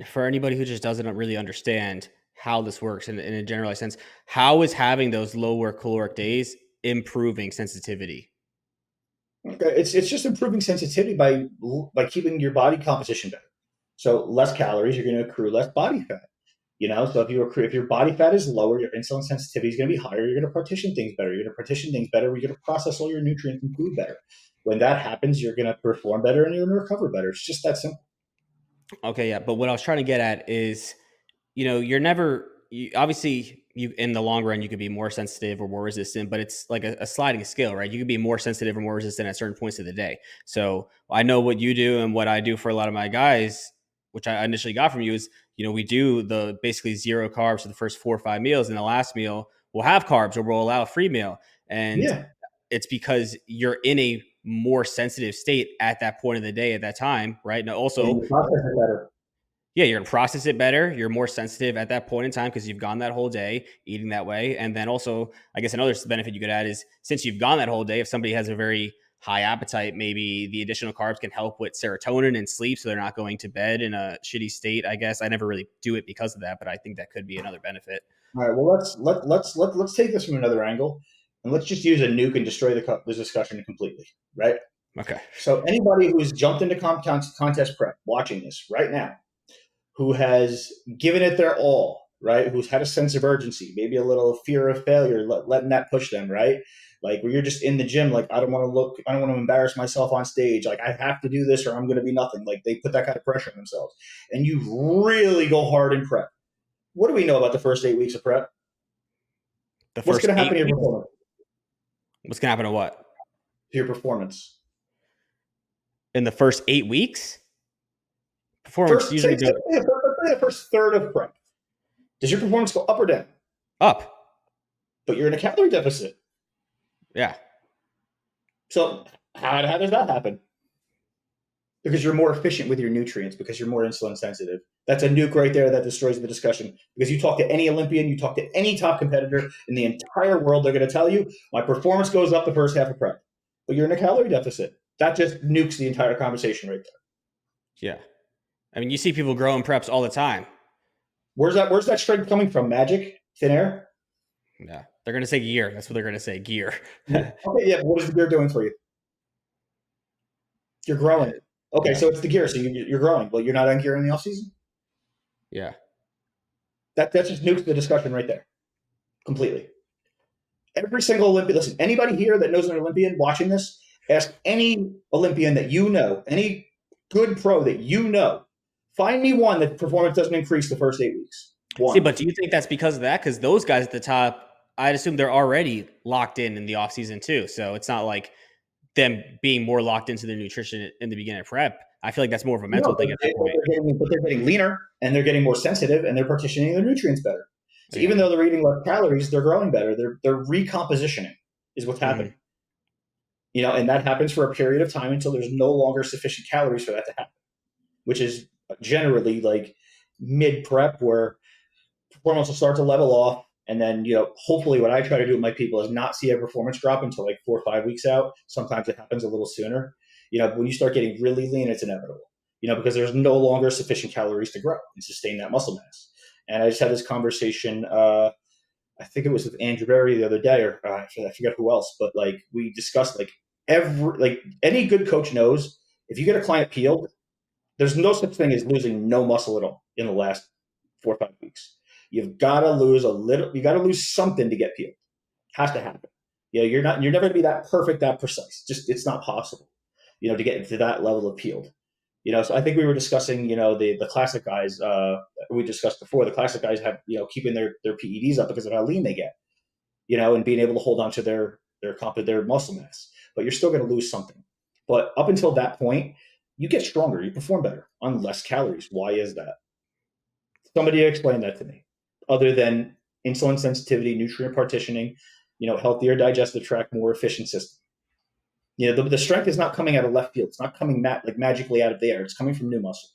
Speaker 1: for anybody who just doesn't really understand how this works in a generalized sense, how is having those lower caloric days improving sensitivity?
Speaker 2: Okay, it's just improving sensitivity by keeping your body composition better. So less calories, you're going to accrue less body fat. So if your body fat is lower, your insulin sensitivity is going to be higher. You're going to partition things better. You're going to partition things better. You're going to process all your nutrients and food better. When that happens, you're going to perform better and you're going to recover better. It's just that simple.
Speaker 1: Okay, yeah. But what I was trying to get at is, you're never obviously you in the long run you could be more sensitive or more resistant, but it's like a sliding scale, right? You could be more sensitive or more resistant at certain points of the day. So I know what you do and what I do for a lot of my guys, which I initially got from you is, we do the basically zero carbs for the first 4 or 5 meals, and the last meal we'll have carbs or we'll allow a free meal. And
Speaker 2: Yeah,
Speaker 1: it's because you're in a more sensitive state at that point of the day at that time, right? Now
Speaker 2: and
Speaker 1: also,
Speaker 2: you process it better.
Speaker 1: yeah, you're gonna process it better. You're more sensitive at that point in time because you've gone that whole day eating that way. And then also, I guess another benefit you could add is since you've gone that whole day, if somebody has a very high appetite, maybe the additional carbs can help with serotonin and sleep, so they're not going to bed in a shitty state. I guess I never really do it because of that, but I think that could be another benefit.
Speaker 2: All right. Well, let's take this from another angle, and let's just use a nuke and destroy the discussion completely. Right.
Speaker 1: Okay.
Speaker 2: So anybody who's jumped into contest prep watching this right now, who has given it their all. right? Who's had a sense of urgency, maybe a little fear of failure, letting that push them, right? Like where you're just in the gym, like I don't want to embarrass myself on stage. Like I have to do this or I'm going to be nothing. Like they put that kind of pressure on themselves, and you really go hard in prep. What do we know about the first 8 weeks of prep?
Speaker 1: The
Speaker 2: What's
Speaker 1: first
Speaker 2: going to happen
Speaker 1: eight
Speaker 2: to your
Speaker 1: weeks.
Speaker 2: performance?
Speaker 1: What's gonna happen to what
Speaker 2: To your performance.
Speaker 1: in the first 8 weeks? Performance
Speaker 2: First,
Speaker 1: usually go
Speaker 2: say the first third of prep. Does your performance go up or down?
Speaker 1: up.
Speaker 2: But you're in a calorie deficit.
Speaker 1: Yeah.
Speaker 2: So how does that happen? Because you're more efficient with your nutrients, because you're more insulin sensitive. That's a nuke right there that destroys the discussion. Because you talk to any Olympian, you talk to any top competitor in the entire world, they're going to tell you my performance goes up the first half of prep. But you're in a calorie deficit. That just nukes the entire conversation right there.
Speaker 1: Yeah. I mean, you see people growing preps all the time.
Speaker 2: Where's that strength coming from? Magic? Thin air?
Speaker 1: Yeah. They're going to say gear. That's what they're going to say, gear.
Speaker 2: Okay, yeah. What is the gear doing for you? You're growing. Okay,
Speaker 1: Yeah.
Speaker 2: so it's the gear. So you're growing, but you're not on gear in the off season.
Speaker 1: Yeah.
Speaker 2: That just nukes the discussion right there, completely. Every single Olympian. Listen, anybody here that knows an Olympian watching this, ask any Olympian that you know, any good pro that you know. Find me one that performance doesn't increase the first 8 weeks.
Speaker 1: See,
Speaker 2: One.
Speaker 1: but do you think that's because of that? Because those guys at the top, I'd assume they're already locked in the offseason too. So it's not like them being more locked into their nutrition in the beginning of prep. I feel like that's more of a mental
Speaker 2: No,
Speaker 1: thing at that point.
Speaker 2: but they're getting leaner and they're getting more sensitive and they're partitioning their nutrients better. So
Speaker 1: Yeah.
Speaker 2: even though they're eating less calories, they're growing better. They're recompositioning is what's happening.
Speaker 1: Mhm.
Speaker 2: And that happens for a period of time until there's no longer sufficient calories for that to happen, which is generally like mid prep where performance will start to level off. And then, hopefully what I try to do with my people is not see a performance drop until like 4 or 5 weeks out. Sometimes it happens a little sooner. When you start getting really lean, it's inevitable, because there's no longer sufficient calories to grow and sustain that muscle mass. And I just had this conversation, I think it was with Andrew Berry the other day, or I forget who else, but like we discussed like any good coach knows if you get a client peeled, there's no such thing as losing no muscle at all in the last 4 or 5 weeks. You've got to lose a little. You got to lose something to get peeled. Has to happen. You're not. You're never going to be that perfect, that precise. Just it's not possible. To get into that level of peeled. So I think we were discussing. The classic guys. We discussed before. The classic guys have keeping their PEDs up because of how lean they get. And being able to hold on to their muscle mass. But you're still going to lose something. But up until that point, you get stronger. You perform better on less calories. Why is that? Somebody explain that to me. Other than insulin sensitivity, nutrient partitioning, healthier digestive tract, more efficient system. The strength is not coming out of left field. It's not coming magically out of the air. It's coming from new muscle.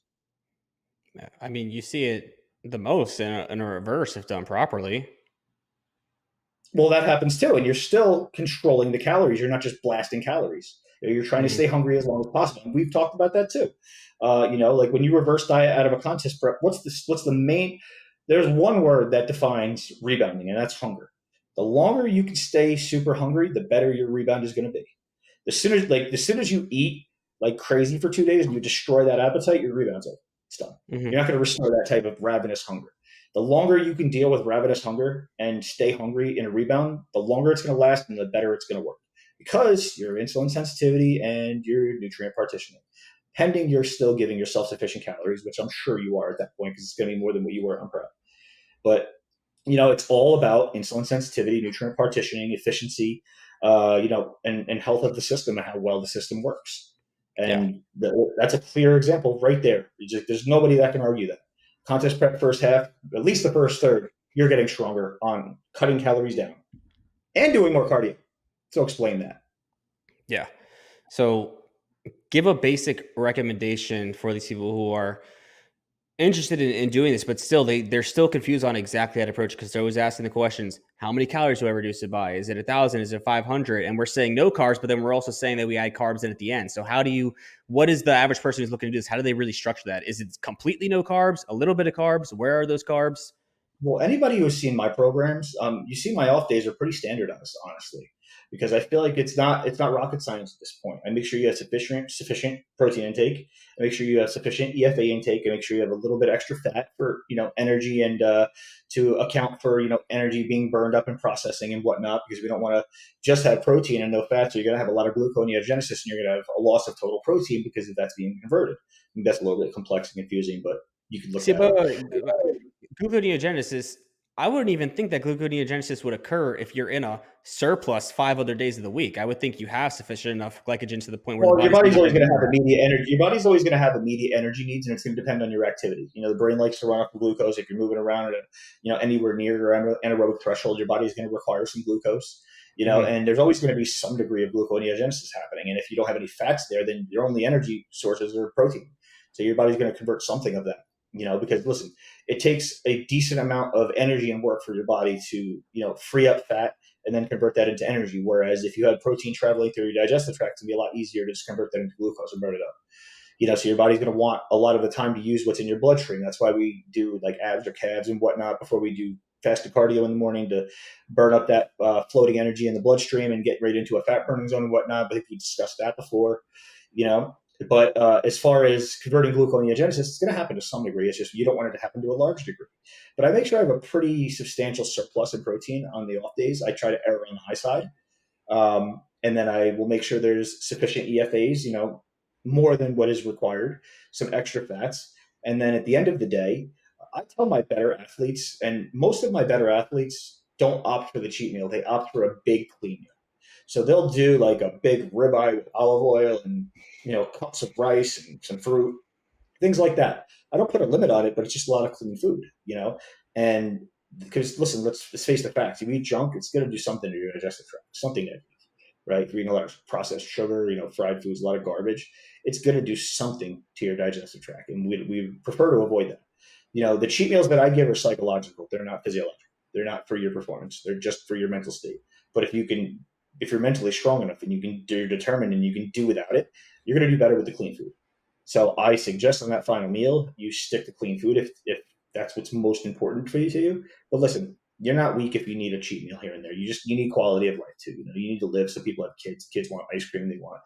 Speaker 1: I mean, you see it the most in a reverse if done properly.
Speaker 2: Well, that happens too, and you're still controlling the calories. You're not just blasting calories. You're trying to stay hungry as long as possible. And we've talked about that too. Like when you reverse diet out of a contest prep, what's the main? There's one word that defines rebounding, and that's hunger. The longer you can stay super hungry, the better your rebound is going to be. The sooner as you eat like crazy for 2 days and you destroy that appetite, your rebound's over. It's done.
Speaker 1: Mm-hmm.
Speaker 2: You're not going to restore that type of ravenous hunger. The longer you can deal with ravenous hunger and stay hungry in a rebound, the longer it's going to last and the better it's going to work because your insulin sensitivity and your nutrient partitioning. Pending you're still giving yourself sufficient calories, which I'm sure you are at that point because it's going to be more than what you were on prep. But it's all about insulin sensitivity, nutrient partitioning, efficiency, and health of the system and how well the system works.
Speaker 1: Yeah.
Speaker 2: And that's a clear example right there. There's nobody that can argue that. Contest prep first half, at least the first third, you're getting stronger on cutting calories down and doing more cardio. So explain that.
Speaker 1: Yeah. So give a basic recommendation for these people who are interested in doing this, but still they're still confused on exactly that approach because they're always asking the questions, how many calories do I reduce it by? Is it 1,000? Is it 500? And we're saying no carbs, but then we're also saying that we add carbs in at the end. So what is the average person who's looking to do this? How do they really structure that? Is it completely no carbs, a little bit of carbs? Where are those carbs?
Speaker 2: Well, anybody who's seen my programs, you see my off days are pretty standardized, honestly. because I feel like it's not rocket science at this point. I make sure you have sufficient protein intake. I make sure you have sufficient EFA intake. I make sure you have a little bit extra fat for energy and to account for energy being burned up in processing and whatnot, because we don't want to just have protein and no fat. So you're going to have a lot of gluconeogenesis, and you're going to have a loss of total protein because that's being converted. I think that's a little bit complex and confusing, but you can look
Speaker 1: See,
Speaker 2: that
Speaker 1: but
Speaker 2: up.
Speaker 1: gluconeogenesis, I wouldn't even think that gluconeogenesis would occur if you're in a surplus 5 other days of the week. I would think you have sufficient enough glycogen to the point where the
Speaker 2: Well, your
Speaker 1: body's
Speaker 2: body's
Speaker 1: not
Speaker 2: always
Speaker 1: going to
Speaker 2: going to
Speaker 1: need
Speaker 2: have
Speaker 1: that.
Speaker 2: immediate energy. Your body's always going to have immediate energy needs, and it's going to depend on your activity. The brain likes to run off the glucose. If you're moving around at anywhere near your anaerobic threshold, your body's going to require some glucose.
Speaker 1: Mhm.
Speaker 2: And there's always going to be some degree of gluconeogenesis happening. And if you don't have any fats there, then your only energy sources are protein. So your body's going to convert something of that. Because listen, it takes a decent amount of energy and work for your body to free up fat and then convert that into energy. Whereas if you had protein traveling through your digestive tract, it's gonna be a lot easier to just convert that into glucose and burn it up. So your body's going to want a lot of the time to use what's in your bloodstream. That's why we do like abs or calves and whatnot before we do fasted cardio in the morning, to burn up that floating energy in the bloodstream and get right into a fat burning zone and whatnot. But if we discussed that before, you know. But as far as converting gluconeogenesis, it's going to happen to some degree. It's just you don't want it to happen to a large degree. But I make sure I have a pretty substantial surplus in protein on the off days. I try to err on the high side. And then I will make sure there's sufficient EFAs, more than what is required, some extra fats. And then at the end of the day, I tell my better athletes, and most of my better athletes don't opt for the cheat meal. They opt for a big clean meal. So they'll do like a big ribeye with olive oil and, cups of rice and some fruit, things like that. I don't put a limit on it, but it's just a lot of clean food. And because listen, let's face the facts. If you eat junk, it's going to do something to your digestive tract, something negative, right? If you're eating a lot of processed sugar, fried foods, a lot of garbage, it's going to do something to your digestive tract, and we prefer to avoid that. The cheat meals that I give are psychological; they're not physiological. They're not for your performance. They're just for your mental state. But if you're mentally strong enough and you're determined and you can do without it, you're going to do better with the clean food. So I suggest on that final meal, you stick to clean food if that's what's most important for you to you. But listen, you're not weak if you need a cheat meal here and there. You need quality of life too. You need to live. So people have kids. Kids want ice cream. They want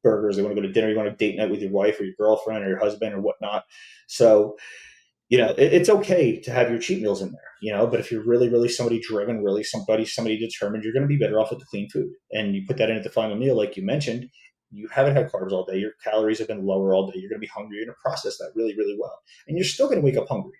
Speaker 2: burgers. They want to go to dinner. You want a date night with your wife or your girlfriend or your husband or whatnot. So it's okay to have your cheat meals in there. But if you're really, really somebody driven, really somebody determined, you're going to be better off with the clean food. And you put that in at the final meal, like you mentioned. You haven't had carbs all day. Your calories have been lower all day. You're going to be hungry. You're going to process that really, really well, and you're still going to wake up hungry.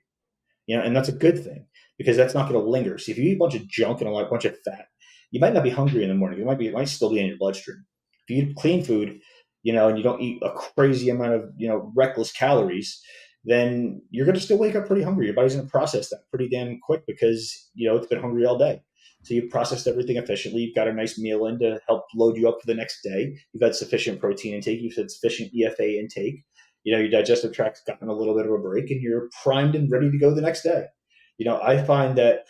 Speaker 2: And that's a good thing, because that's not going to linger. See, if you eat a bunch of junk and a bunch of fat, you might not be hungry in the morning. It might still be in your bloodstream. If you eat clean food, and you don't eat a crazy amount of, reckless calories, then you're going to still wake up pretty hungry. Your body's going to process that pretty damn quick because, it's been hungry all day. So you've processed everything efficiently. You've got a nice meal in to help load you up for the next day. You've had sufficient protein intake. You've had sufficient EFA intake. Your digestive tract's gotten a little bit of a break, and you're primed and ready to go the next day. I find that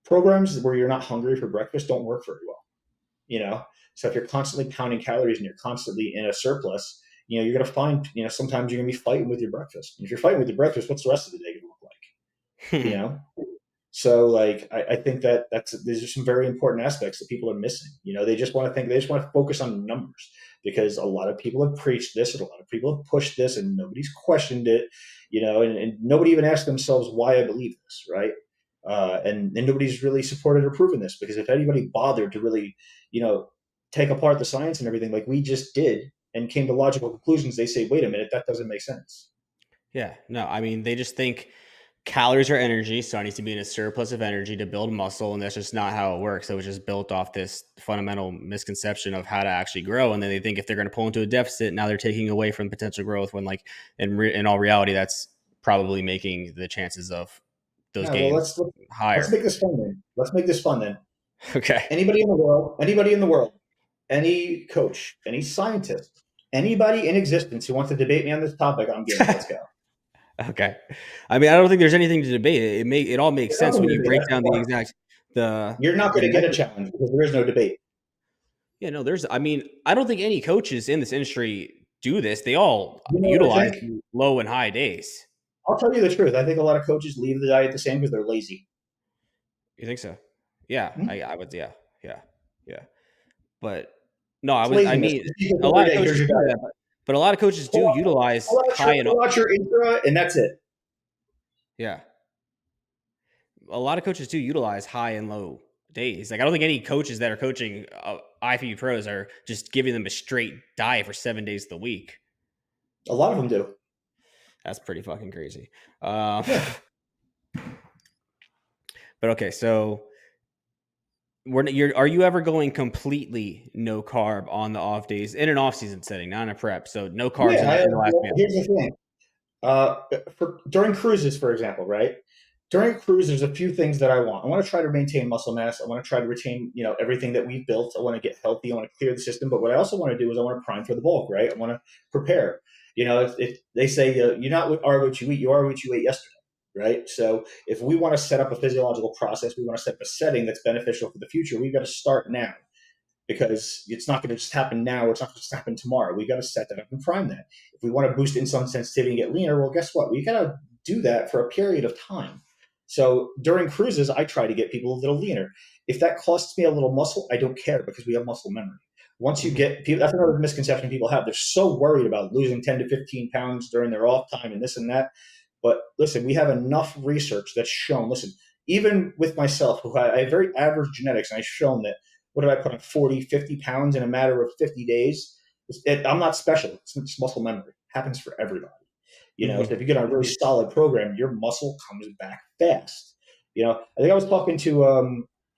Speaker 2: programs where you're not hungry for breakfast don't work very well. So if you're constantly pounding calories and you're constantly in a surplus, you're going to find, sometimes you're going to be fighting with your breakfast. And if you're fighting with your breakfast, what's the rest of the day going to look like? You know? So like I think that's these are some very important aspects that people are missing. They just want to focus on numbers, because a lot of people have preached this and a lot of people have pushed this and nobody's questioned it, and nobody even asked themselves why I believe this, right? And nobody's really supported or proven this, because if anybody bothered to really, you know, take apart the science and everything like we just did and came to logical conclusions, they say, wait a minute, that doesn't make sense.
Speaker 1: Yeah, no, I mean, they just think calories are energy, so I need to be in a surplus of energy to build muscle, and that's just not how it works. It was just built off this fundamental misconception of how to actually grow, and then they think if they're going to pull into a deficit, now they're taking away from potential growth. When like in all reality, that's probably making the chances of those
Speaker 2: Yeah, well,
Speaker 1: gains
Speaker 2: let's
Speaker 1: higher.
Speaker 2: make this fun then. Let's make this fun then.
Speaker 1: Okay.
Speaker 2: Anybody in the world, any coach, any scientist, anybody in existence who wants to debate me on this topic, I'm game. Let's go.
Speaker 1: Okay. I mean, I don't think there's anything to debate. It all makes
Speaker 2: There's
Speaker 1: sense
Speaker 2: nothing
Speaker 1: when
Speaker 2: to
Speaker 1: you
Speaker 2: debate.
Speaker 1: break
Speaker 2: That's the
Speaker 1: down the
Speaker 2: point.
Speaker 1: exact the
Speaker 2: You're not
Speaker 1: the
Speaker 2: going to get a
Speaker 1: method.
Speaker 2: challenge because there is no debate.
Speaker 1: Yeah, no, there's I mean, I don't think any coaches in this industry do this. They all
Speaker 2: You know what I
Speaker 1: utilize
Speaker 2: think?
Speaker 1: low and high days.
Speaker 2: I'll tell you the truth. I think a lot of coaches leave the diet the same because they're lazy.
Speaker 1: You think so? Yeah,
Speaker 2: Hmm?
Speaker 1: I would. Yeah, yeah, yeah. But no,
Speaker 2: It's
Speaker 1: I
Speaker 2: laziness.
Speaker 1: mean,
Speaker 2: Just eat
Speaker 1: a
Speaker 2: every
Speaker 1: lot of
Speaker 2: day. Here's
Speaker 1: coaches
Speaker 2: your
Speaker 1: do
Speaker 2: diet.
Speaker 1: that, but a lot of coaches do utilize high and
Speaker 2: Pull out your intra, and that's it.
Speaker 1: yeah. A lot of coaches do utilize high and low days. Like I don't think any coaches that are coaching IFBB pros are just giving them a straight diet for 7 days of the week.
Speaker 2: A lot of them do.
Speaker 1: That's pretty fucking crazy. Uh,
Speaker 2: Yeah.
Speaker 1: but okay, so are you ever going completely no carb on the off days in an off season setting, not in a prep? So no carbs
Speaker 2: Yeah.
Speaker 1: in the last
Speaker 2: Well,
Speaker 1: meal.
Speaker 2: here's the thing. During cruises, for example, right? During a cruise, there's a few things that I want. I want to try to maintain muscle mass. I want to try to retain, everything that we've built. I want to get healthy. I want to clear the system. But what I also want to do is I want to prime for the bulk, right? I want to prepare. If they say you're not are what you eat, you are what you ate yesterday, right? So if we want to set up a physiological process, we want to set up a setting that's beneficial for the future. We've got to start now because it's not going to just happen now or it's not going to just happen tomorrow. We got to set that up and prime that. If we want to boost insulin sensitivity and get leaner, well, guess what? We got to do that for a period of time. So during cruises, I try to get people a little leaner. If that costs me a little muscle, I don't care because we have muscle memory. Once you
Speaker 1: Mm-hmm.
Speaker 2: get people, that's another misconception people have. They're so worried about losing 10 to 15 pounds during their off time and this and that. But listen, we have enough research that's shown, listen, even with myself, who I have very average genetics, and I've shown that what did I put on 40, 50 pounds in a matter of 50 days? I'm not special. It's just muscle memory. It happens for everybody. So
Speaker 1: Mm-hmm.
Speaker 2: if you get on a really solid program, your muscle comes back fast. I think I was talking to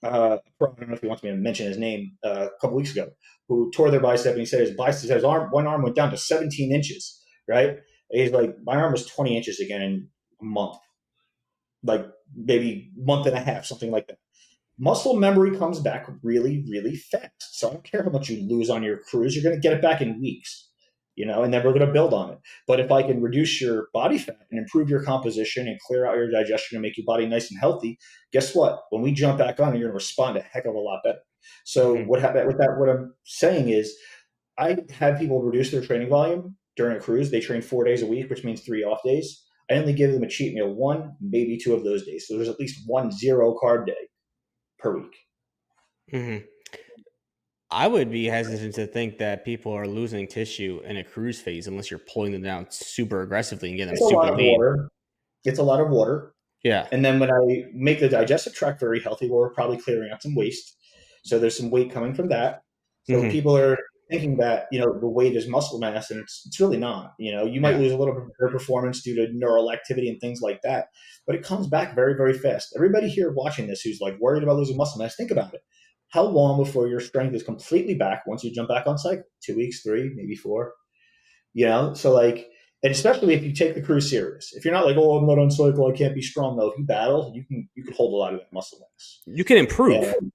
Speaker 2: I don't know if he wants me to mention his name a couple weeks ago, who tore their bicep, and he said his bicep, his arm, one arm went down to 17 inches, right? And he's like, my arm was 20 inches again in a month, like maybe month and a half, something like that. Muscle memory comes back really, really fast. So I don't care how much you lose on your cruise, you're going to get it back in weeks, and then we're going to build on it. But if I can reduce your body fat and improve your composition and clear out your digestion and make your body nice and healthy, guess what? When we jump back on, you're going to respond a heck of a lot better. So
Speaker 1: Mm-hmm.
Speaker 2: what I'm saying is I have people reduce their training volume during a cruise. They train 4 days a week, which means 3 off days. I only give them a cheat meal one, maybe two of those days. So there's at least one zero carb day per week.
Speaker 1: Mm-hmm. I would be hesitant to think that people are losing tissue in a cruise phase unless you're pulling them down super aggressively and getting them
Speaker 2: It's a lot
Speaker 1: super
Speaker 2: of
Speaker 1: lean.
Speaker 2: water. It's a lot of water.
Speaker 1: Yeah.
Speaker 2: And then when I make the digestive tract very healthy, well, we're probably clearing out some waste. So there's some weight coming from that. So
Speaker 1: Mm-hmm.
Speaker 2: people are thinking that, the weight is muscle mass, and it's really not. You might
Speaker 1: Yeah.
Speaker 2: lose a little bit of your performance due to neural activity and things like that, but it comes back very, very fast. Everybody here watching this who's like worried about losing muscle mass, think about it. How long before your strength is completely back once you jump back on cycle? 2 weeks, three, maybe four. So like, and especially if you take the cruise serious. If you're not like, oh, I'm not on cycle, I can't be strong. No, if you battle, you can hold a lot of that muscle mass.
Speaker 1: You can improve.
Speaker 2: And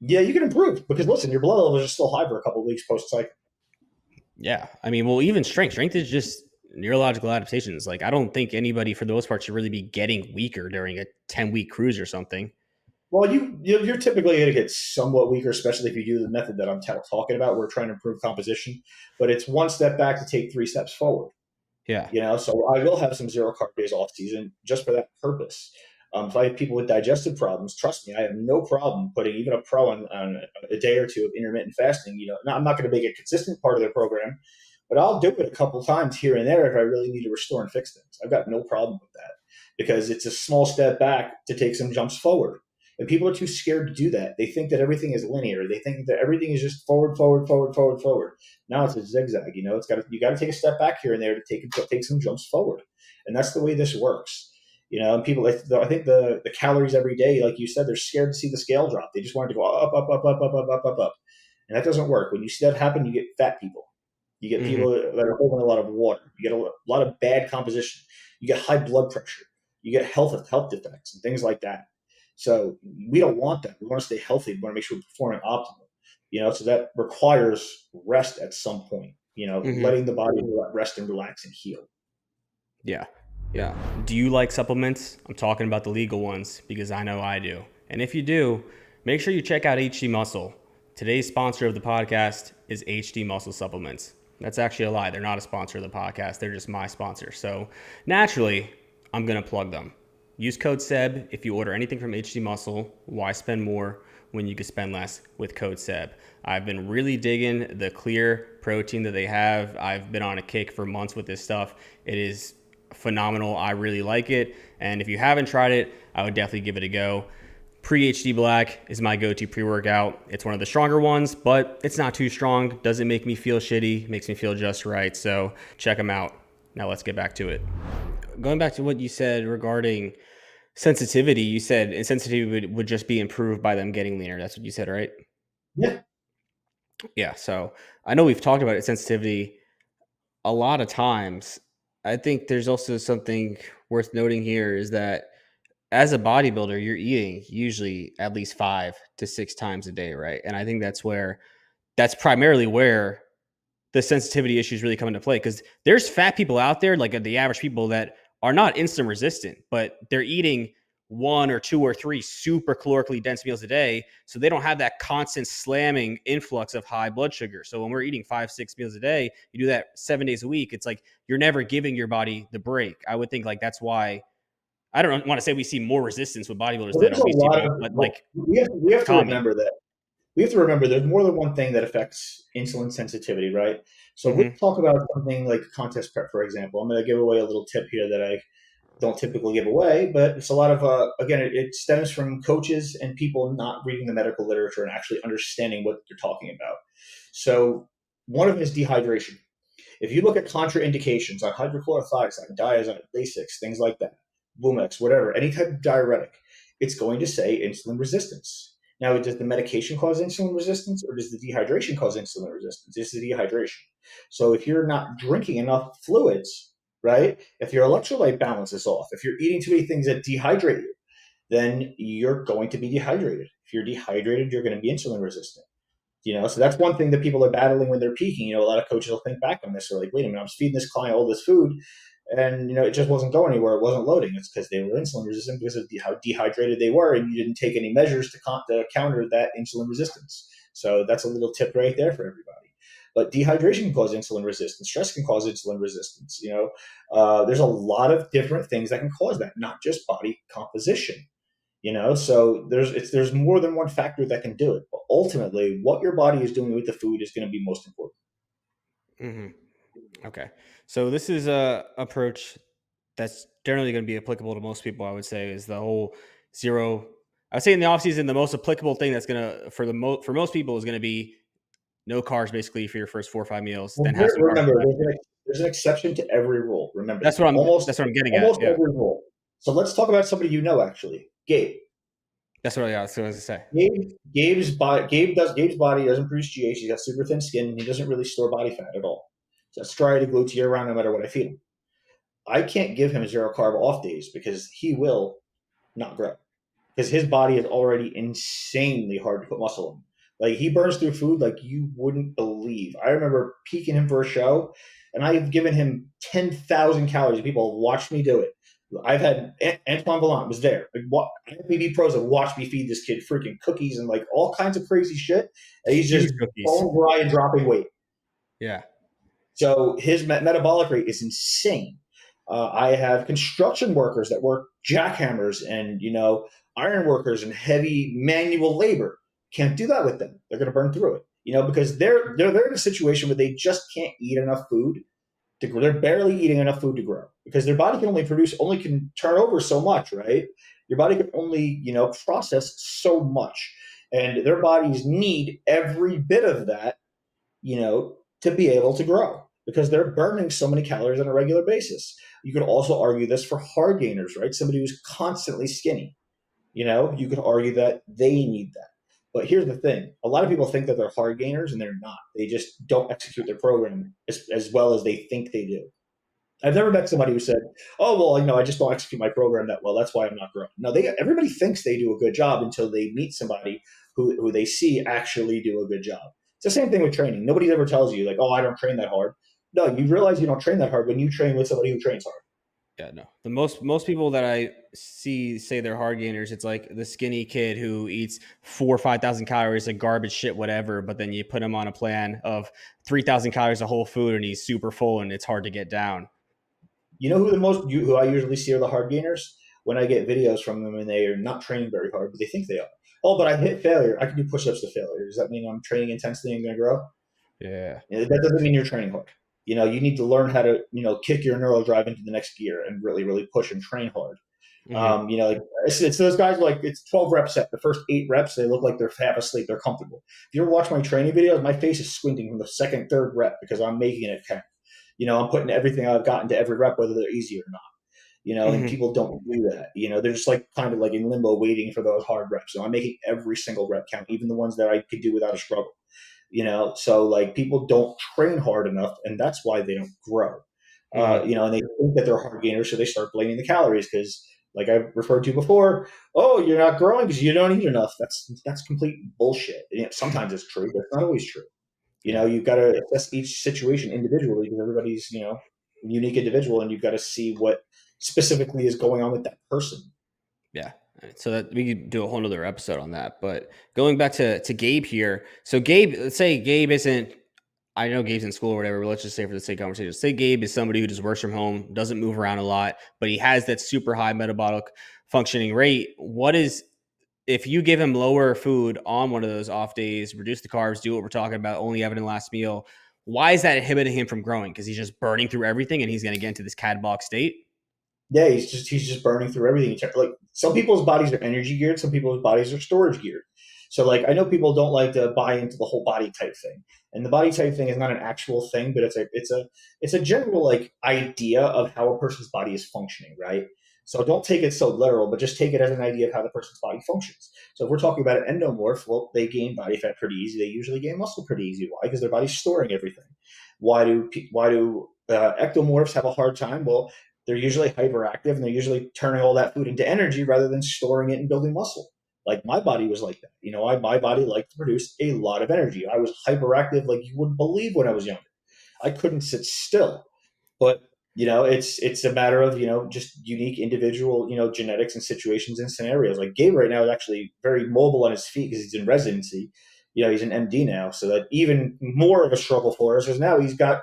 Speaker 2: yeah, you can improve because listen, your blood levels are still high for a couple of weeks post cycle.
Speaker 1: Yeah. I mean, well, even strength is just neurological adaptations. Like, I don't think anybody, for the most part, should really be getting weaker during a 10-week cruise or something.
Speaker 2: Well, you're typically going to get somewhat weaker, especially if you do the method that I'm talking about. We're trying to improve composition, but it's one step back to take 3 steps forward.
Speaker 1: Yeah.
Speaker 2: So I will have some zero carb days off season just for that purpose. If I have people with digestive problems, trust me, I have no problem putting even a pro on a day or two of intermittent fasting. I'm not going to make it a consistent part of their program, but I'll do it a couple times here and there if I really need to restore and fix things. I've got no problem with that because it's a small step back to take some jumps forward. And people are too scared to do that. They think that everything is linear. They think that everything is just forward, forward, forward, forward, forward. Now it's a zigzag. You got to take a step back here and there to take some jumps forward, and that's the way this works. And people, I think the calories every day, like you said, they're scared to see the scale drop. They just want it to go up, up, up, up, up, up, up, up, up, and that doesn't work. When you see that happen, you get fat people. You get
Speaker 1: Mm-hmm.
Speaker 2: people that are holding a lot of water. You get a lot of bad composition. You get high blood pressure. You get health defects and things like that. So we don't want that. We want to stay healthy. We want to make sure we're performing optimal. So that requires rest at some point.
Speaker 1: Mm-hmm.
Speaker 2: Letting the body rest and relax and heal.
Speaker 1: Yeah. Yeah. Do you like supplements? I'm talking about the legal ones because I know I do. And if you do, make sure you check out HD Muscle. Today's sponsor of the podcast is HD Muscle Supplements. That's actually a lie. They're not a sponsor of the podcast. They're just my sponsor. So naturally, I'm going to plug them. Use code SEB if you order anything from HD Muscle. Why spend more when you could spend less with code Seb. I've been really digging the clear protein that they have. I've been on a kick for months with this stuff. It is phenomenal. I really like it. And if you haven't tried it, I would definitely give it a go. Pre HD Black is my go to pre workout. It's one of the stronger ones, but it's not too strong. Doesn't make me feel shitty, makes me feel just right. So check them out. Now let's get back to it. Going back to what you said regarding sensitivity, you said sensitivity would just be improved by them getting leaner. That's what you said, right?
Speaker 2: Yeah.
Speaker 1: Yeah. So I know we've talked about it, sensitivity a lot of times. I think there's also something worth noting here is that as a bodybuilder, you're eating usually at least 5 to 6 times a day, right? And I think that's primarily where the sensitivity issues really come into play because there's fat people out there, like the average people that are not insulin resistant, but they're eating 1 or 2 or 3 super calorically dense meals a day. So they don't have that constant slamming influx of high blood sugar. So when we're eating 5, 6 meals a day, you do that 7 days a week. It's like you're never giving your body the break. I would think like that's why I don't want to say we see more resistance with bodybuilders
Speaker 2: Well,
Speaker 1: than
Speaker 2: there's a
Speaker 1: obese
Speaker 2: lot
Speaker 1: people,
Speaker 2: of
Speaker 1: but
Speaker 2: well,
Speaker 1: like
Speaker 2: we
Speaker 1: it's
Speaker 2: have to
Speaker 1: common.
Speaker 2: remember that we have to remember there's more than one thing that affects insulin sensitivity, right? So we'll
Speaker 1: Mm-hmm.
Speaker 2: talk about something like contest prep, for example. I'm going to give away a little tip here that I don't typically give away, but it's a lot of again, it stems from coaches and people not reading the medical literature and actually understanding what they're talking about. So one of them is dehydration. If you look at contraindications on hydrochlorothiazide, diazide, Lasix, things like that, Bumex, whatever, any type of diuretic, it's going to say insulin resistance. Now, does the medication cause insulin resistance or does the dehydration cause insulin resistance? It's the dehydration. So if you're not drinking enough fluids, right? If your electrolyte balance is off, if you're eating too many things that dehydrate you, then you're going to be dehydrated. If you're dehydrated, you're going to be insulin resistant. So that's one thing that people are battling when they're peaking. A lot of coaches will think back on this. They're like, wait a minute, I was feeding this client all this food and, it just wasn't going anywhere. It wasn't loading. It's because they were insulin resistant because of how dehydrated they were. And you didn't take any measures to counter that insulin resistance. So that's a little tip right there for everybody. But dehydration can cause insulin resistance. Stress can cause insulin resistance. There's a lot of different things that can cause that, not just body composition. So there's more than one factor that can do it, but ultimately what your body is doing with the food is going to be most important.
Speaker 1: Mm-hmm. Okay. So this is a approach that's generally going to be applicable to most people. I would say is the whole zero. I would say in the off season, the most applicable thing that's gonna for most people is going to be no carbs basically for your first 4 or 5 meals,
Speaker 2: Well,
Speaker 1: then have some carbs
Speaker 2: remember,
Speaker 1: the rest of it.
Speaker 2: there's an exception to every rule. Remember
Speaker 1: That's
Speaker 2: that.
Speaker 1: what I'm
Speaker 2: almost
Speaker 1: that's what I'm getting at.
Speaker 2: almost
Speaker 1: Yeah,
Speaker 2: every rule. So let's talk about somebody actually, Gabe.
Speaker 1: that's what I was going to say.
Speaker 2: Gabe's body doesn't produce GH. He's got super thin skin, and he doesn't really store body fat at all. So that's striated glutes year round, no matter what I feed him. I can't give him zero carb off days because he will not grow because his body is already insanely hard to put muscle on. Like he burns through food like you wouldn't believe. I remember peaking him for a show, and I've given him 10,000 calories. People have watched me do it. I've had Antoine Vallant was there. Like, IFBB pros have watched me feed this kid freaking cookies and like all kinds of crazy shit. And he's just
Speaker 1: Huge cookies.
Speaker 2: bone dry and dropping weight.
Speaker 1: Yeah.
Speaker 2: So his metabolic rate is insane. I have construction workers that work jackhammers and iron workers and heavy manual labor. Can't do that with them. They're going to burn through it. Because they're in a situation where they just can't eat enough food to grow. They're barely eating enough food to grow because their body can only can turn over so much, right? Your body can only process so much, and their bodies need every bit of that to be able to grow because they're burning so many calories on a regular basis. You could also argue this for hard gainers, right? Somebody who's constantly skinny, you could argue that they need that. But here's the thing. A lot of people think that they're hard gainers and they're not. They just don't execute their program as well as they think they do. I've never met somebody who said, "Oh, well, I just don't execute my program that well. That's why I'm not growing." No, everybody thinks they do a good job until they meet somebody who they see actually do a good job. It's the same thing with training. Nobody ever tells you like, "Oh, I don't train that hard." No, you realize you don't train that hard when you train with somebody who trains hard.
Speaker 1: Yeah, no. The most people that I see say they're hard gainers, it's like the skinny kid who eats 4 or 5 thousand calories of garbage shit, whatever. But then you put him on a plan of 3,000 calories of whole food, and he's super full, and it's hard to get down.
Speaker 2: You know who I usually see are the hard gainers? when I get videos from them and they are not training very hard, but they think they are. Oh, but I hit failure. I can do push-ups to failure. Does that mean I'm training intensely and going to grow?
Speaker 1: Yeah.
Speaker 2: That doesn't mean you're training hard. You need to learn how to, kick your neural drive into the next gear and really, really push and train hard.
Speaker 1: Hmm.
Speaker 2: Like it's those guys like it's 12 rep set. The first 8 reps, they look like they're half asleep. They're comfortable. If you ever watch my training videos, my face is squinting from the second, third rep because I'm making it count. I'm putting everything I've got into every rep, whether they're easy or not. And
Speaker 1: Hmm.
Speaker 2: people don't do that. They're just like kind of like in limbo waiting for those hard reps. So I'm making every single rep count, even the ones that I could do without a struggle. So like people don't train hard enough, and that's why they don't grow.
Speaker 1: Hmm.
Speaker 2: And they think that they're hard gainers, so they start blaming the calories because, like I referred to before, oh, you're not growing because you don't eat enough. That's complete bullshit. Sometimes it's true, but it's not always true.
Speaker 1: Yeah.
Speaker 2: You've got to assess each situation individually because everybody's unique individual, and you've got to see what specifically is going on with that person.
Speaker 1: Yeah. So that we could do a whole nother episode on that. But going back to Gabe here. So Gabe, let's say Gabe isn't, I know Gabe's in school or whatever, but let's just say for the sake of conversation, say Gabe is somebody who just works from home, doesn't move around a lot, but he has that super high metabolic functioning rate. What is, if you give him lower food on one of those off days, reduce the carbs, do what we're talking about, only have it in the last meal, why is that inhibiting him from growing? Because he's just burning through everything and he's going to get into this catabolic state.
Speaker 2: Yeah, he's just burning through everything. Like some people's bodies are energy geared, some people's bodies are storage geared. So like I know people don't like to buy into the whole body type thing, and the body type thing is not an actual thing, but it's a general like idea of how a person's body is functioning, right? So don't take it so literal, but just take it as an idea of how the person's body functions. So if we're talking about an endomorph, well, they gain body fat pretty easy. They usually gain muscle pretty easy. Why? Because their body's storing everything. Why do ectomorphs have a hard time? Well, they're usually hyperactive and they're usually turning all that food into energy rather than storing it and building muscle. Like my body was like that. My body liked to produce a lot of energy. I was hyperactive like you wouldn't believe when I was younger. I couldn't sit still. But it's a matter of just unique individual genetics and situations and scenarios. Like Gabe right now is actually very mobile on his feet because he's in residency. He's an MD now, so that even more of a struggle for us because now he's got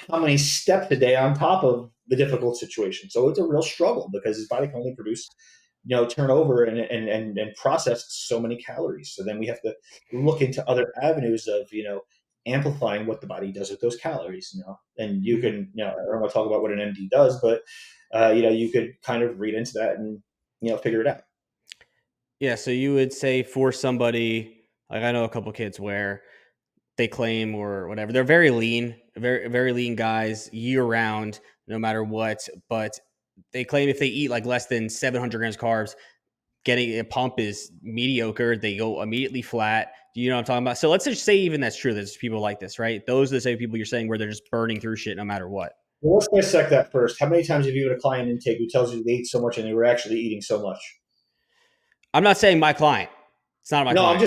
Speaker 2: how many steps a day on top of the difficult situation. So it's a real struggle because his body can only produce, turn over and process so many calories. So then we have to look into other avenues of, amplifying what the body does with those calories, and you
Speaker 1: Mhm.
Speaker 2: can, I don't want to talk about what an MD does, but, you could kind of read into that and, figure it out.
Speaker 1: Yeah. So you would say for somebody, like I know a couple kids where they claim or whatever, they're very lean, very lean guys year round, no matter what. But they claim if they eat like less than 700 grams carbs, getting a pump is mediocre. They go immediately flat. Do you know what I'm talking about? So let's just say even that's true. There's people like this, right? Those are the same people you're saying where they're just burning through shit no matter what.
Speaker 2: Well, let's dissect that first. How many times have you had a client intake who tells you they ate so much and they were actually eating so much?
Speaker 1: I'm not saying my client. It's not my
Speaker 2: No,
Speaker 1: client.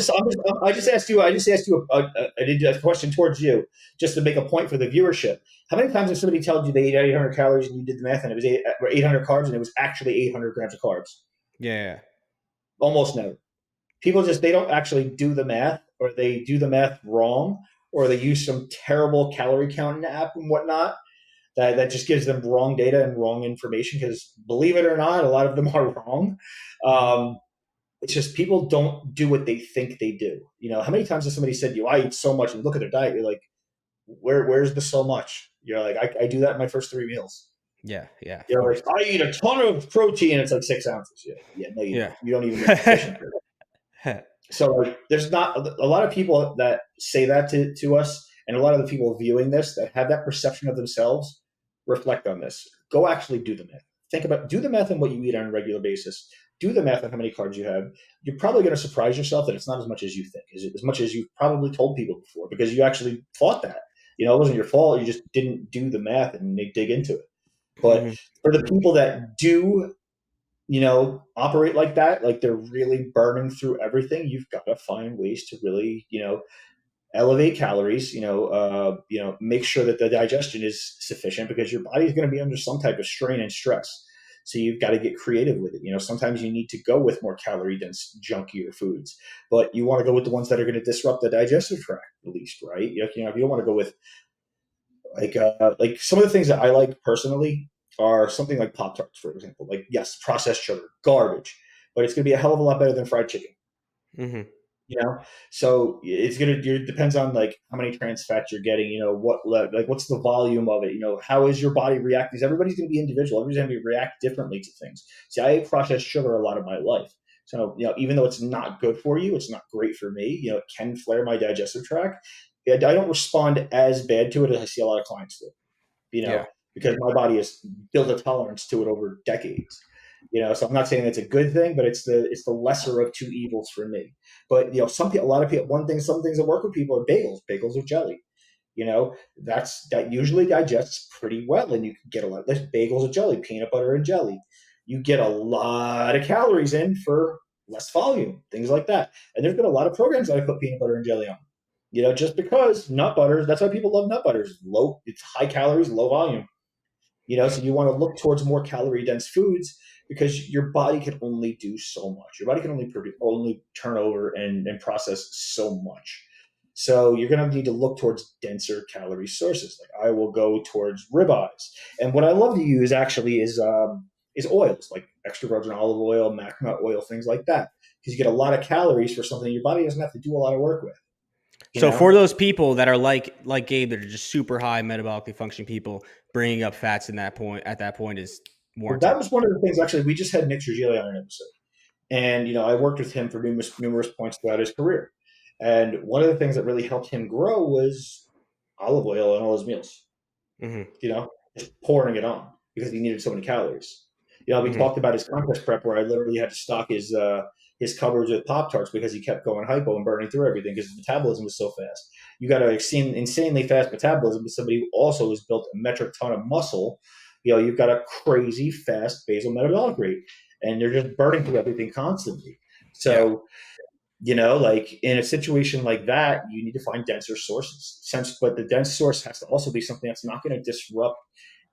Speaker 2: I just asked you. I just asked you a question towards you, just to make a point for the viewership. How many times have somebody told you they ate 800 calories and you did the math and it was 800 carbs and it was actually 800 grams of carbs?
Speaker 1: Yeah.
Speaker 2: Almost never. People just they don't actually do the math, or they do the math wrong, or they use some terrible calorie counting app and whatnot that just gives them wrong data and wrong information. Because believe it or not, a lot of them are wrong.
Speaker 1: Mhm.
Speaker 2: Um, it's just people don't do what they think they do. How many times has somebody said to you, I eat so much, and look at their diet, you're like, where's the so much? You're like, I do that in my first 3 meals.
Speaker 1: Yeah. Yeah. Of
Speaker 2: You're like,
Speaker 1: course.
Speaker 2: I eat a ton of protein, it's like 6 ounces. Yeah, no, you
Speaker 1: Yeah.
Speaker 2: don't. You don't even get sufficient. So like, there's not a lot of people that say that to us, and a lot of the people viewing this that have that perception of themselves reflect on this. Go actually do the math. Do the math on what you eat on a regular basis. Do the math on how many carbs you have. You're probably going to surprise yourself that it's not as much as you think, as much as you've probably told people before, because you actually thought that. It wasn't your fault. You just didn't do the math and they dig into it. But
Speaker 1: Mhm.
Speaker 2: for the people that do operate like that, like they're really burning through everything, you've got to find ways to really, elevate calories, make sure that the digestion is sufficient because your body is going to be under some type of strain and stress. So you've got to get creative with it. Sometimes you need to go with more calorie dense, junkier foods, but you want to go with the ones that are going to disrupt the digestive tract at least, right? If you don't want to go with like some of the things that I like personally. are something like Pop Tarts, for example. Like, yes, processed sugar, garbage, but it's going to be a hell of a lot better than fried chicken.
Speaker 1: Hmm.
Speaker 2: You know, so it's gonna it depends on like how many trans fats you're getting. You know, like what's the volume of it. You know, how is your body reacting? Because everybody's gonna be individual. Everybody's gonna react differently to things. See, I ate processed sugar a lot of my life. So, you know, even though it's not good for you, it's not great for me. You know, it can flare my digestive tract. I don't respond as bad to it as I see a lot of clients do, you
Speaker 1: Yeah.
Speaker 2: know, because my body has built a tolerance to it over decades. You know, so I'm not saying it's a good thing, but it's the lesser of two evils for me. But you know, a lot of people, some things that work with people are bagels with jelly. You know, that usually digests pretty well, and you can get a lot. Like bagels with jelly, peanut butter and jelly. You get a lot of calories in for less volume, things like that. And there's been a lot of programs that I put peanut butter and jelly on. You know, just because nut butters, that's why people love nut butters. It's high calories, low volume. You know, so you want to look towards more calorie dense foods because your body can only do so much. Your body can only produce, only turn over and process so much. So you're going to need to look towards denser calorie sources. Like I will go towards ribeyes, and what I love to use actually is oils like extra virgin olive oil, macronut oil, things like that, because you get a lot of calories for something your body doesn't have to do a lot of work with. You
Speaker 1: So for
Speaker 2: know,
Speaker 1: those people that are like Gabe, that are just super high metabolically functioning people, bringing up fats in that point at that point is
Speaker 2: well, that
Speaker 1: warranted.
Speaker 2: was one of the things. Actually, we just had Nick Trigili on an episode. And you know, I worked with him for numerous points throughout his career. And one of the things that really helped him grow was olive oil in all his meals.
Speaker 1: Hmm.
Speaker 2: You know, just pouring it on because he needed so many calories. You know, we
Speaker 1: Hmm.
Speaker 2: talked about his contest prep where I literally had to stock his cupboards with Pop Tarts because he kept going hypo and burning through everything because his metabolism was so fast. You got to insanely fast metabolism with somebody who also has built a metric ton of muscle. You know, you've got a crazy fast basal metabolic rate, and they're just burning through everything constantly.
Speaker 1: Yeah.
Speaker 2: So, you know, like in a situation like that, you need to find denser sources. But the dense source has to also be something that's not going to disrupt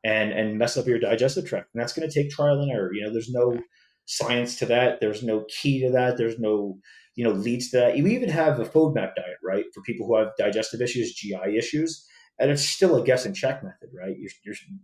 Speaker 2: and mess up your digestive tract. And that's going to take trial and error. You know, there's
Speaker 1: Yeah.
Speaker 2: no science to that. There's no key to that. There's no, you know, leads to that. You even have a FODMAP diet, right? For people who have digestive issues, GI issues. And it's still a guess and check method, right?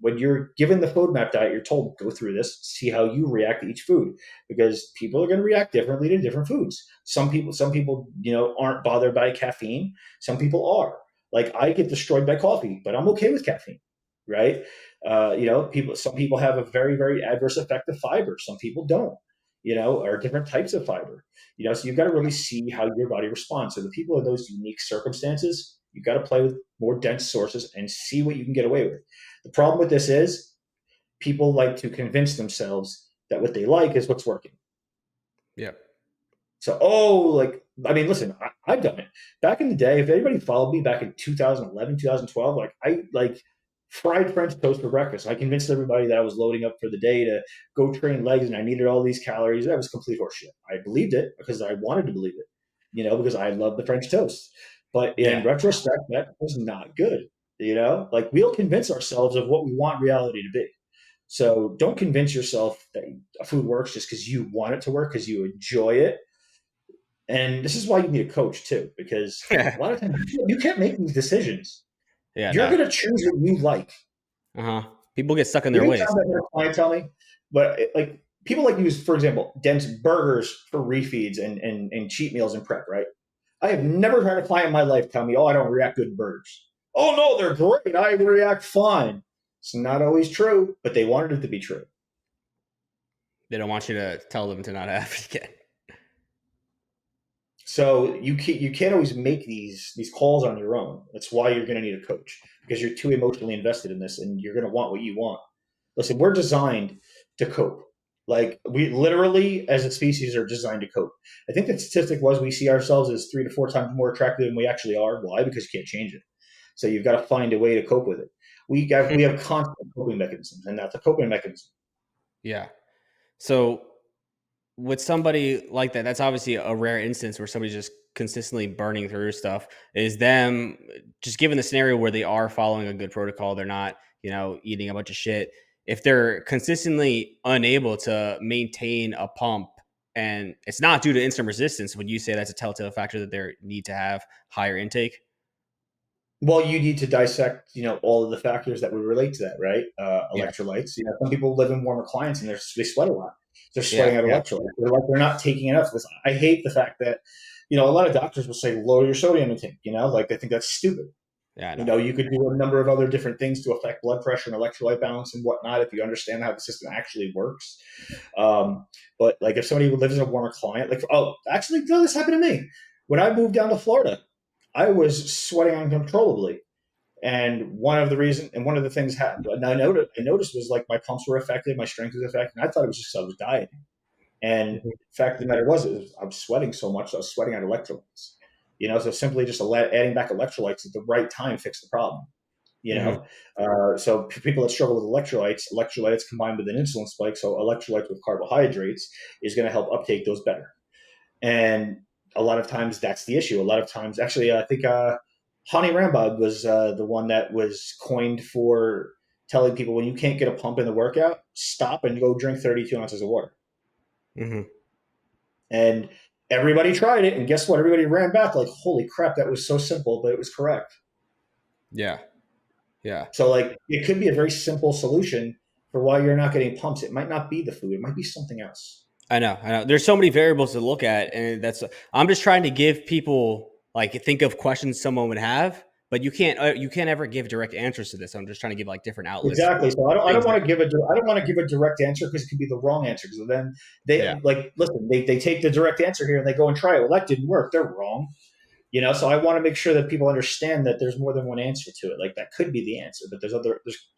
Speaker 2: When you're given the FODMAP diet, you're told go through this, see how you react to each food, because people are going to react differently to different foods. Some people, you know, aren't bothered by caffeine. Some people are. Like I get destroyed by coffee, but I'm okay with caffeine, right? You know, some people have a very adverse effect of fiber. Some people don't. You know, or different types of fiber. You know, so you've got to really see how your body responds. So the people in those unique circumstances, you've got to play with more dense sources and see what you can get away with. The problem with this is people like to convince themselves that what they like is what's working.
Speaker 1: Yeah.
Speaker 2: So, like, I mean, listen, I've done it. Back in the day, if anybody followed me back in 2011, 2012, like, I like fried French toast for breakfast. I convinced everybody that I was loading up for the day to go train legs and I needed all these calories. That was complete horseshit. I believed it because I wanted to believe it, you know, because I love the French toast. But in
Speaker 1: Yeah.
Speaker 2: retrospect, that was not good. You know, like we'll convince ourselves of what we want reality to be. So don't convince yourself that a food works just because you want it to work, because you enjoy it. And this is why you need a coach too, because a lot of times you can't make these decisions.
Speaker 1: Yeah.
Speaker 2: You're
Speaker 1: No.
Speaker 2: going to choose what you like.
Speaker 1: Uh huh. People get stuck in
Speaker 2: The
Speaker 1: their
Speaker 2: only
Speaker 1: ways.
Speaker 2: time I had a client tell me, but like people like to use, for example, dense burgers for refeeds and cheat meals and prep, right? I have never had a client in my life tell me, oh, I don't react good to burgers. Oh, no, they're great. I react fine. It's not always true, but they wanted it to be true.
Speaker 1: They don't want you to tell them to not have it again.
Speaker 2: So you can't always make these calls on your own. That's why you're going to need a coach, because you're too emotionally invested in this, and you're going to want what you want. Listen, we're designed to cope. Like we literally, as a species, are designed to cope. I think the statistic was we see ourselves as 3 to 4 times more attractive than we actually are. Why? Because you can't change it. So you've got to find a way to cope with it. We have constant coping mechanisms, and that's a coping mechanism.
Speaker 1: Yeah. So with somebody like that, that's obviously a rare instance where somebody's just consistently burning through stuff. Is them just given the scenario where they are following a good protocol, they're not, eating a bunch of shit. If they're consistently unable to maintain a pump and it's not due to insulin resistance, would you say that's a telltale factor that they need to have higher intake?
Speaker 2: Well, you need to dissect, all of the factors that would relate to that, right?
Speaker 1: Yeah.
Speaker 2: Electrolytes. Some people live in warmer climates and they sweat a lot. They're
Speaker 1: Yeah.
Speaker 2: sweating out
Speaker 1: Yeah.
Speaker 2: electrolytes. They're not taking enough. Listen, I hate the fact that, a lot of doctors will say lower your sodium intake. Like they think that's stupid.
Speaker 1: Yeah. I know.
Speaker 2: You could do a number of other different things to affect blood pressure and electrolyte balance and whatnot if you understand how the system actually works. Um, but like if somebody who lives in a warmer climate, like, oh, actually, no, this happened to me when I moved down to Florida. I was sweating uncontrollably, and one of the things I noticed was like my pumps were affected, my strength was affected. And I thought it was just 'cause I was dieting. And
Speaker 1: Mhm.
Speaker 2: the fact of the matter was I was sweating so much, I was sweating out electrolytes. So simply just adding back electrolytes at the right time fixed the problem. You
Speaker 1: Mhm.
Speaker 2: know, so people that struggle with electrolytes combined with an insulin spike, so electrolytes with carbohydrates is going to help uptake those better. And a lot of times that's the issue. A lot of times, actually, I think Hani Rambod was the one that was coined for telling people when you can't get a pump in the workout, stop and go drink 32 ounces of water.
Speaker 1: Mhm.
Speaker 2: And everybody tried it, and guess what? Everybody ran back like, "Holy crap, that was so simple," but it was correct.
Speaker 1: Yeah. Yeah.
Speaker 2: So, like, it could be a very simple solution for why you're not getting pumps. It might not be the food; it might be something else.
Speaker 1: I know. I know. There's so many variables to look at, and I'm just trying to give people like think of questions someone would have, but you can't ever give direct answers to this. I'm just trying to give like different outlets
Speaker 2: Exactly.
Speaker 1: for
Speaker 2: So I don't
Speaker 1: things that
Speaker 2: want to give a direct answer because it could be the wrong answer. Because then
Speaker 1: yeah.
Speaker 2: they like listen, they take the direct answer here and they go and try it. Well, that didn't work. They're wrong. So I want to make sure that people understand that there's more than one answer to it. Like that could be the answer, but there's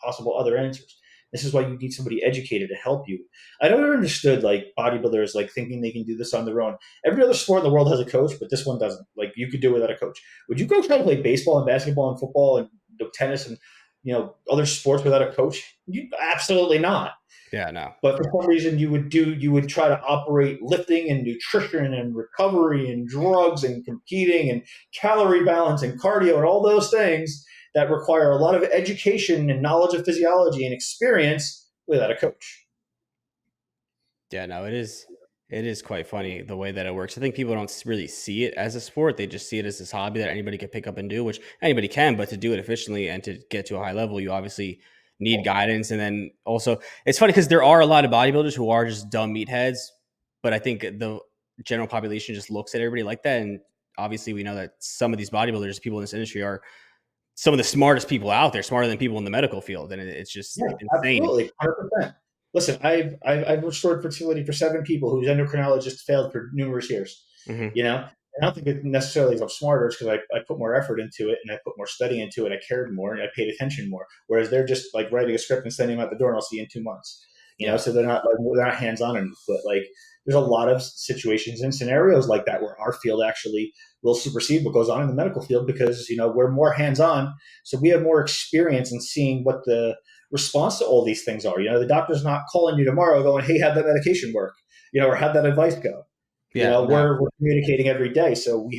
Speaker 2: possible other answers. This is why you need somebody educated to help you. I never understood like bodybuilders like thinking they can do this on their own. Every other sport in the world has a coach, but this one doesn't. Like you could do it without a coach. Would you go try to play baseball and basketball and football and tennis and other sports without a coach? Absolutely not.
Speaker 1: Yeah, no.
Speaker 2: But for some reason, you would try to operate lifting and nutrition and recovery and drugs and competing and calorie balance and cardio and all those things that require a lot of education and knowledge of physiology and experience without a coach.
Speaker 1: Yeah, no, it is quite funny the way that it works. I think people don't really see it as a sport. They just see it as this hobby that anybody can pick up and do, which anybody can, but to do it efficiently and to get to a high level, you obviously need guidance. And then also it's funny because there are a lot of bodybuilders who are just dumb meatheads, but I think the general population just looks at everybody like that. And obviously we know that some of these bodybuilders, people in this industry are some of the smartest people out there, smarter than people in the medical field. And it's just
Speaker 2: Yeah,
Speaker 1: insane.
Speaker 2: absolutely, 100%. Listen, I've restored fertility for 7 people whose endocrinologist failed for numerous years.
Speaker 1: Hmm.
Speaker 2: I don't think it necessarily is I'm smarter because I put more effort into it and I put more study into it. I cared more and I paid attention more. Whereas they're just like writing a script and sending them out the door and I'll see you in 2 months.
Speaker 1: Yeah.
Speaker 2: So they're not hands on enough. But like there's a lot of situations and scenarios like that where our field actually will supersede what goes on in the medical field because we're more hands on, so we have more experience in seeing what the response to all these things are. The doctor's not calling you tomorrow going, "Hey, how'd that medication work?" Or how'd that advice go?
Speaker 1: Yeah. No.
Speaker 2: We're communicating every day, so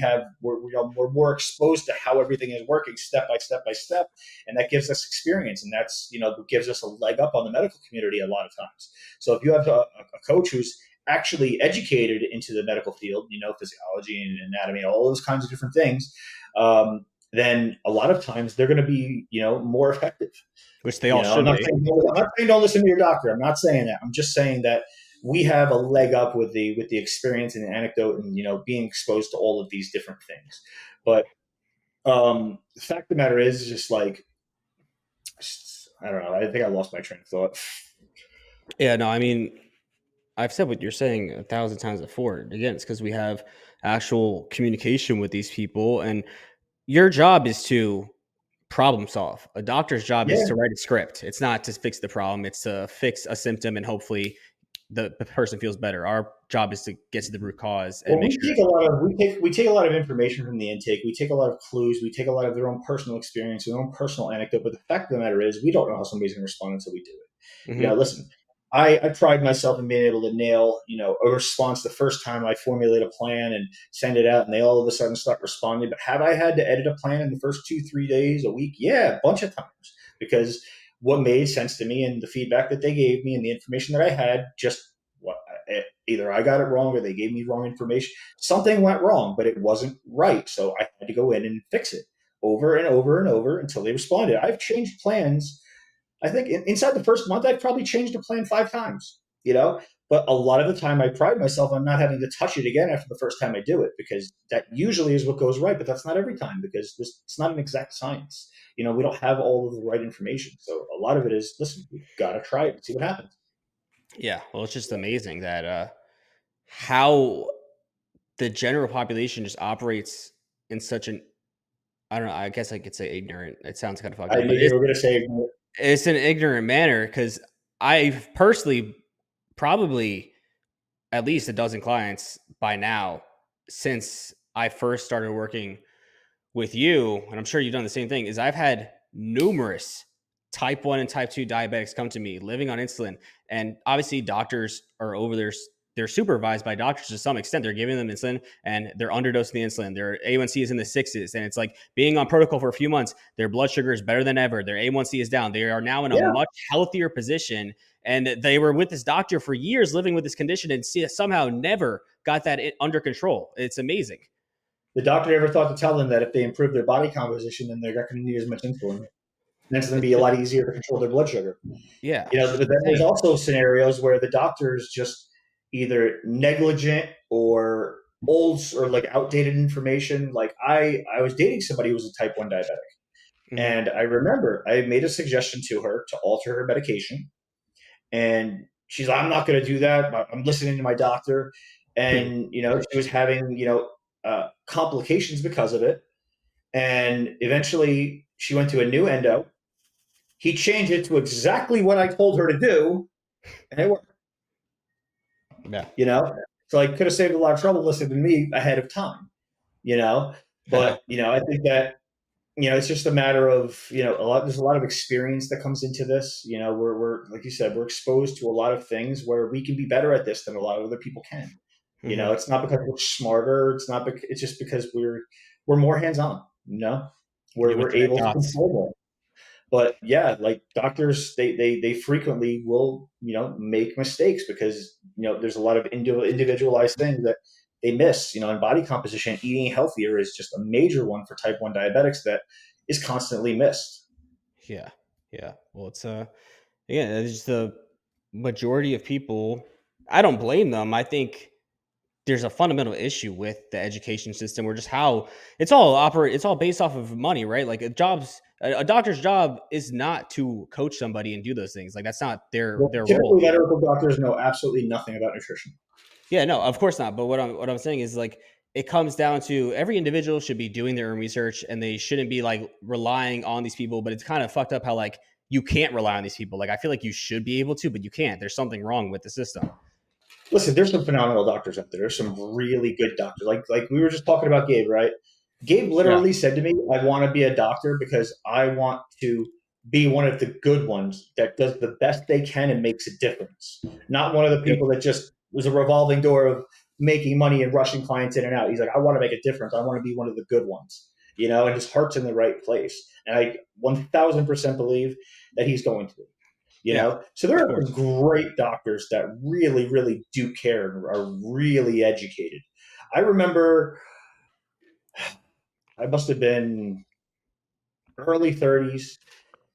Speaker 2: we're more exposed to how everything is working step by step by step, and that gives us experience, and that's gives us a leg up on the medical community a lot of times. So if you have a coach who's actually educated into the medical field, physiology and anatomy, all those kinds of different things, then a lot of times they're going to be more effective.
Speaker 1: Which they all
Speaker 2: I'm
Speaker 1: should
Speaker 2: not
Speaker 1: be.
Speaker 2: saying don't listen to your doctor. I'm not saying that. I'm just saying that we have a leg up with the experience and the anecdote and being exposed to all of these different things. But the fact of the matter is just like I don't know. I think I lost my train of thought.
Speaker 1: Yeah, no, I mean, I've said what you're saying a thousand times before. Again, it's because we have actual communication with these people, and your job is to problem solve. A doctor's job is
Speaker 2: Yeah.
Speaker 1: to write a script. It's not to fix the problem, it's to fix a symptom and hopefully the person feels better. Our job is to get to the root cause and
Speaker 2: Well,
Speaker 1: make
Speaker 2: we
Speaker 1: sure.
Speaker 2: take a lot of we take a lot of information from the intake. We take a lot of clues. We take a lot of their own personal experience, their own personal anecdote. But the fact of the matter is, we don't know how somebody's going to respond until we do it.
Speaker 1: Hmm.
Speaker 2: Listen, I pride myself in being able to nail a response the first time I formulate a plan and send it out, and they all of a sudden start responding. But have I had to edit a plan in the first 2 3 days a week? Yeah, a bunch of times because what made sense to me and the feedback that they gave me and the information that I had just what either I got it wrong or they gave me wrong information. Something went wrong, but it wasn't right. So I had to go in and fix it. over and over and over until they responded. I've changed plans. I think inside the first month, I've probably changed a plan 5 times, but a lot of the time I pride myself on not having to touch it again after the first time I do it, because that usually is what goes right, but that's not every time, because it's not an exact science. We don't have all of the right information. So a lot of it is, listen, we've got to try it and see what happens.
Speaker 1: Yeah. Well, it's just amazing that how the general population just operates in such an, I don't know, I guess I could say ignorant. It sounds kind of fucked
Speaker 2: I
Speaker 1: up,
Speaker 2: knew
Speaker 1: but
Speaker 2: you were going to say,
Speaker 1: it's an ignorant manner because I've personally probably at least a dozen clients by now since I first started working with you, and I'm sure you've done the same thing, is I've had numerous type 1 and type 2 diabetics come to me living on insulin. And obviously, doctors are over there. They're supervised by doctors to some extent. They're giving them insulin and they're underdosing the insulin. Their A1C is in the sixes. And it's like being on protocol for a few months, their blood sugar is better than ever. Their A1C is down. They are now in a
Speaker 2: yeah,
Speaker 1: much healthier position. And they were with this doctor for years living with this condition and somehow never got that under control. It's amazing.
Speaker 2: the doctor ever thought to tell them that if they improve their body composition, then they're not going to need as much insulin. And it's going to
Speaker 1: It's
Speaker 2: be a
Speaker 1: just,
Speaker 2: lot easier to control their blood sugar.
Speaker 1: yeah, it's
Speaker 2: But
Speaker 1: just
Speaker 2: then there's
Speaker 1: insane.
Speaker 2: also scenarios where the doctor's just either negligent or old or like outdated information. Like I was dating somebody who was a type 1 diabetic.
Speaker 1: Hmm.
Speaker 2: And I remember I made a suggestion to her to alter her medication. And she's like, I'm not going to do that. I'm listening to my doctor. And, she was having, complications because of it. And eventually she went to a new endo. He changed it to exactly what I told her to do. And it worked.
Speaker 1: Yeah.
Speaker 2: you know? So I could have saved a lot of trouble listening to me ahead of time, you know? But, I think that, it's just a matter of, there's a lot of experience that comes into this. We're, like you said, we're exposed to a lot of things where we can be better at this than a lot of other people can.
Speaker 1: Hmm.
Speaker 2: It's not because we're smarter. It's just because we're more hands on,
Speaker 1: You would
Speaker 2: we're
Speaker 1: connect
Speaker 2: able to
Speaker 1: dots.
Speaker 2: control more. But yeah, like doctors, they frequently will make mistakes because there's a lot of individualized things that they miss. And body composition, eating healthier is just a major one for type 1 diabetics that is constantly missed.
Speaker 1: Yeah. Yeah. Well, it's again, it's the majority of people. I don't blame them. I think there's a fundamental issue with the education system or just how it's all based off of money, right? Like a doctor's job is not to coach somebody and do those things. Like that's not
Speaker 2: Well,
Speaker 1: their role.
Speaker 2: typically, medical doctors know absolutely nothing about nutrition.
Speaker 1: Yeah, no, of course not. But what I'm saying is like it comes down to every individual should be doing their own research and they shouldn't be like relying on these people. But it's kind of fucked up how like you can't rely on these people. Like I feel like you should be able to, but you can't. There's something wrong with the system.
Speaker 2: Listen, there's some phenomenal doctors out there. There's some really good doctors. Like we were just talking about Gabe, right? Gabe
Speaker 1: Yeah.
Speaker 2: literally said to me, "I want to be a doctor because I want to be one of the good ones that does the best they can and makes a difference. Not one of the
Speaker 1: Yep.
Speaker 2: people that just was a revolving door of making money and rushing clients in and out. He's like, I want to make a difference. I want to be one of the good ones, and his heart's in the right place. And I 1000% believe that he's going to.
Speaker 1: Yeah.
Speaker 2: So there
Speaker 1: Of
Speaker 2: are some
Speaker 1: course.
Speaker 2: great doctors that really, really do care and are really educated. I remember I must have been early 30s,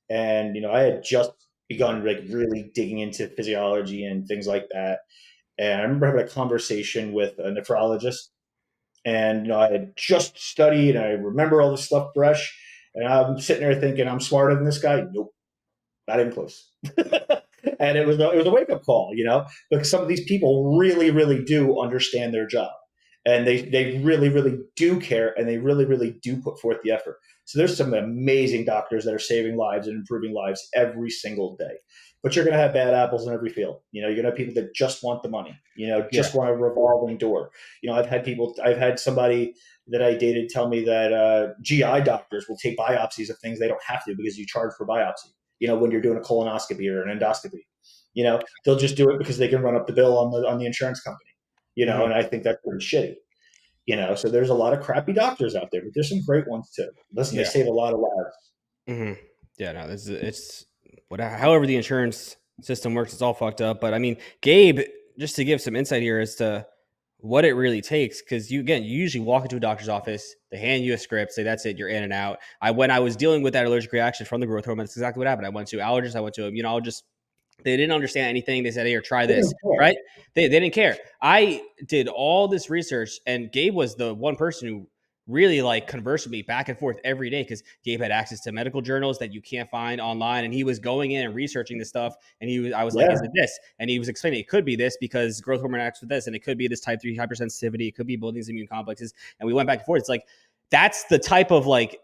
Speaker 2: and I had just begun like really digging into physiology and things like that. And I remember having a conversation with a nephrologist, and I had just studied, and I remember all this stuff fresh. And I'm sitting there thinking, I'm smarter than this guy. Nope, not even close. And it was a wake up call, because some of these people really, really do understand their job, and they really, really do care, and they really, really do put forth the effort. So there's some amazing doctors that are saving lives and improving lives every single day. But you're going to have bad apples in every field. You're going to have people that just want the money.
Speaker 1: Yeah.
Speaker 2: Just want a revolving door. I've had somebody that I dated tell me that GI doctors will take biopsies of things they don't have to because you charge for biopsy. When you're doing a colonoscopy or an endoscopy, they'll just do it because they can run up the bill on the insurance company.
Speaker 1: Hmm.
Speaker 2: And I think that's pretty shitty. So there's a lot of crappy doctors out there, but there's some great ones too. Listen, they
Speaker 1: Yeah.
Speaker 2: save a lot of lives.
Speaker 1: Hmm. Yeah. No, it's whatever. However, the insurance system works, it's all fucked up. But I mean, Gabe, just to give some insight here as to what it really takes, because you usually walk into a doctor's office, they hand you a script, say that's it, you're in and out. When I was dealing with that allergic reaction from the growth hormone, that's exactly what happened. I went to allergists, I went to a immunologist. They didn't understand anything. They said, here, try
Speaker 2: They
Speaker 1: this,
Speaker 2: don't care.
Speaker 1: right? They didn't care. I did all this research, and Gabe was the one person who really like conversed with me back and forth every day, because Gabe had access to medical journals that you can't find online, and he was going in and researching this stuff. And I was like, is
Speaker 2: Yeah.
Speaker 1: it this? And he was explaining it could be this because growth hormone acts with this, and it could be this type 3 hypersensitivity, it could be building these immune complexes. And we went back and forth. It's like that's the type of like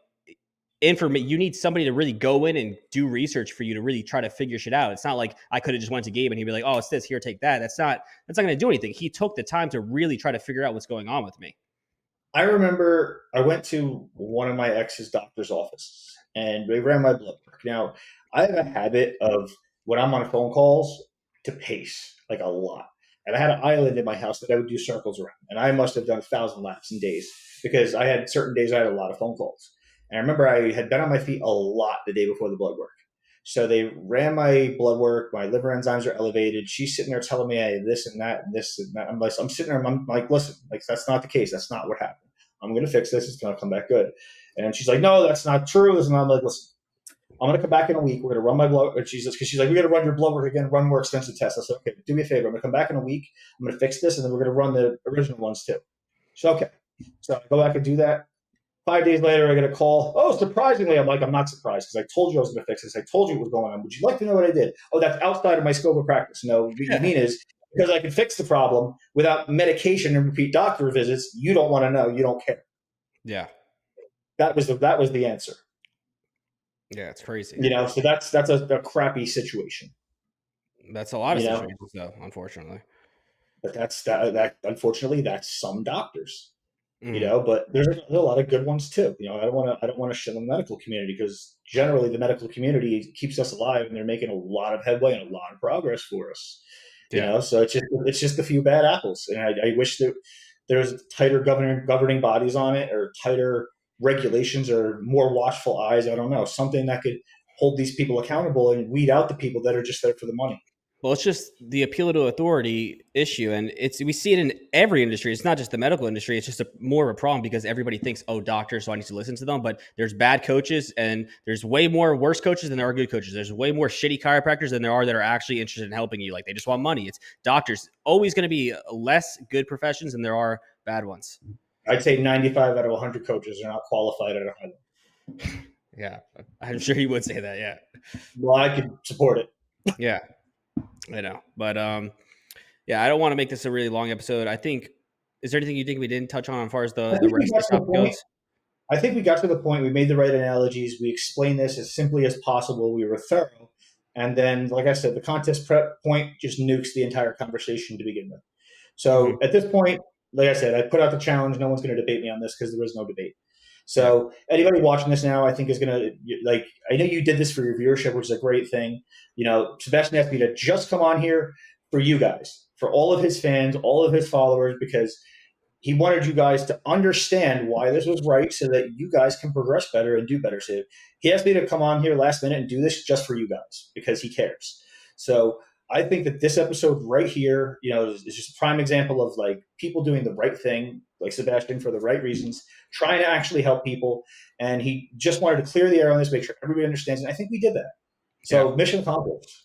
Speaker 1: information you need, somebody to really go in and do research for you to really try to figure shit out. It's not like I could have just went to Gabe and he'd be like, oh, it's this, here, take that. That's not going to do anything. He took the time to really try to figure out what's going on with me.
Speaker 2: I remember I went to one of my ex's doctor's offices and they ran my blood work. Now, I have a habit of when I'm on phone calls to pace like a lot. And I had an island in my house that I would do circles around. And I must have done 1,000 laps in days because I had certain days I had a lot of phone calls. And I remember I had been on my feet a lot the day before the blood work. So they ran my blood work. My liver enzymes are elevated. She's sitting there telling me, hey, this and that and this and that. I'm sitting there. I'm like, listen, like that's not the case. That's not what happened. I'm going to fix this. It's going to come back good. And she's like, no, that's not true. And I'm like, listen, I'm going to come back in a week. We're going to run my blood. And she's like, we got to run your blood work again, run more extensive tests. I said, okay, do me a favor. I'm going to come back in a week. I'm going to fix this. And then we're going to run the original ones too. So, okay. So I go back and do that. 5 days later, I get a call. Oh, surprisingly, I'm not surprised because I told you I was going to fix this. I told you what was going on. Would you like to know what I did? Oh, that's outside of my scope of practice. No, what you mean is because I can fix the problem without medication and repeat doctor visits. You don't want to know. You don't care.
Speaker 1: Yeah.
Speaker 2: That was the answer.
Speaker 1: Yeah, it's crazy.
Speaker 2: So that's a crappy situation.
Speaker 1: That's a lot of
Speaker 2: You know,
Speaker 1: situations, though, unfortunately.
Speaker 2: but that unfortunately that's some doctors.
Speaker 1: Mm,
Speaker 2: But there's a lot of good ones too. I don't want to shit on the medical community because generally the medical community keeps us alive and they're making a lot of headway and a lot of progress for us.
Speaker 1: yeah.
Speaker 2: So it's just a few bad apples, and I wish that there's tighter governing bodies on it or tighter regulations or more watchful eyes. I don't know, something that could hold these people accountable and weed out the people that are just there for the money.
Speaker 1: Well, it's just the appeal to authority issue, and we see it in every industry. It's not just the medical industry; it's just more of a problem because everybody thinks, "Oh, doctors, so I need to listen to them." But there's bad coaches, and there's way more worse coaches than there are good coaches. There's way more shitty chiropractors than there are that are actually interested in helping you. Like they just want money. It's doctors always going to be less good professions than there are bad ones.
Speaker 2: I'd say 95 out of 100 coaches are not qualified at a high level.
Speaker 1: Yeah, I'm sure you would say that. Yeah,
Speaker 2: Well, I could support it.
Speaker 1: yeah, I know, but yeah, I don't want to make this a really long episode. I think, is there anything you think we didn't touch on as far as
Speaker 2: I
Speaker 1: the
Speaker 2: think we
Speaker 1: rest
Speaker 2: got
Speaker 1: of
Speaker 2: to
Speaker 1: the
Speaker 2: the
Speaker 1: topic
Speaker 2: point.
Speaker 1: goes?
Speaker 2: I think we got to the point. We made the right analogies. We explained this as simply as possible. We were thorough. And then, like I said, the contest prep point just nukes the entire conversation to begin with.
Speaker 1: Hmm.
Speaker 2: So at this point, like I said, I put out the challenge. No one's going to debate me on this because there was no debate.
Speaker 1: Yeah,
Speaker 2: So anybody watching this now, I think is going to like. I know you did this for your viewership, which is a great thing. Sebastian asked me to just come on here for you guys, for all of his fans, all of his followers, because he wanted you guys to understand why this was right so that you guys can progress better and do better. So he asked me to come on here last minute and do this just for you guys because he cares. So I think that this episode right here, is just a prime example of like people doing the right thing, like Sebastian, for the right reasons, trying to actually help people. And he just wanted to clear the air on this, make sure everybody understands. And I think we did that.
Speaker 1: yeah,
Speaker 2: So mission accomplished.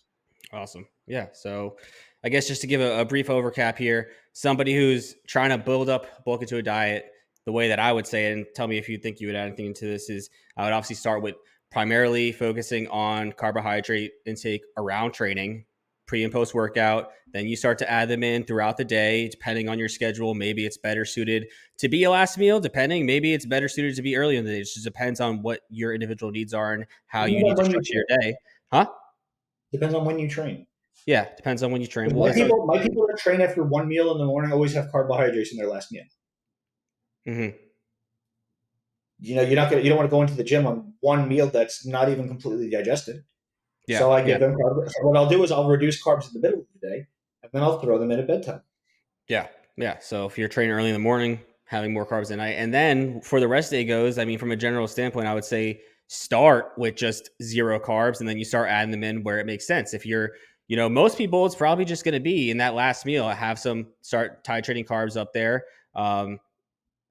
Speaker 1: awesome. Yeah, so I guess just to give a brief overcap here, somebody who's trying to build up bulk into a diet, the way that I would say it, and tell me if you think you would add anything into this, is I would obviously start with primarily focusing on carbohydrate intake around training, pre and post workout. Then you start to add them in throughout the day, depending on your schedule. Maybe it's better suited to be a last meal, depending. Maybe it's better suited to be early in the day. It just depends on what your individual needs are and how you
Speaker 2: Depends
Speaker 1: need
Speaker 2: on
Speaker 1: to
Speaker 2: when you
Speaker 1: structure
Speaker 2: train.
Speaker 1: your day. Huh?
Speaker 2: Depends on when you train.
Speaker 1: Yeah, depends on when you train.
Speaker 2: 'Cause
Speaker 1: Well,
Speaker 2: My
Speaker 1: so
Speaker 2: people, my people that train after one meal in the morning always have carbohydrates in their last meal.
Speaker 1: mhm.
Speaker 2: You don't want to go into the gym on one meal that's not even completely digested.
Speaker 1: Yeah,
Speaker 2: So I
Speaker 1: yeah,
Speaker 2: give them carbs. So what I'll do is I'll reduce carbs in the middle of the day, and then I'll throw them in at bedtime.
Speaker 1: yeah, yeah. So if you're training early in the morning, having more carbs at night, and then for the rest of the day goes, I mean, from a general standpoint, I would say start with just zero carbs, and then you start adding them in where it makes sense. If you're most people, it's probably just going to be in that last meal, have some start titrating carbs up there. Um,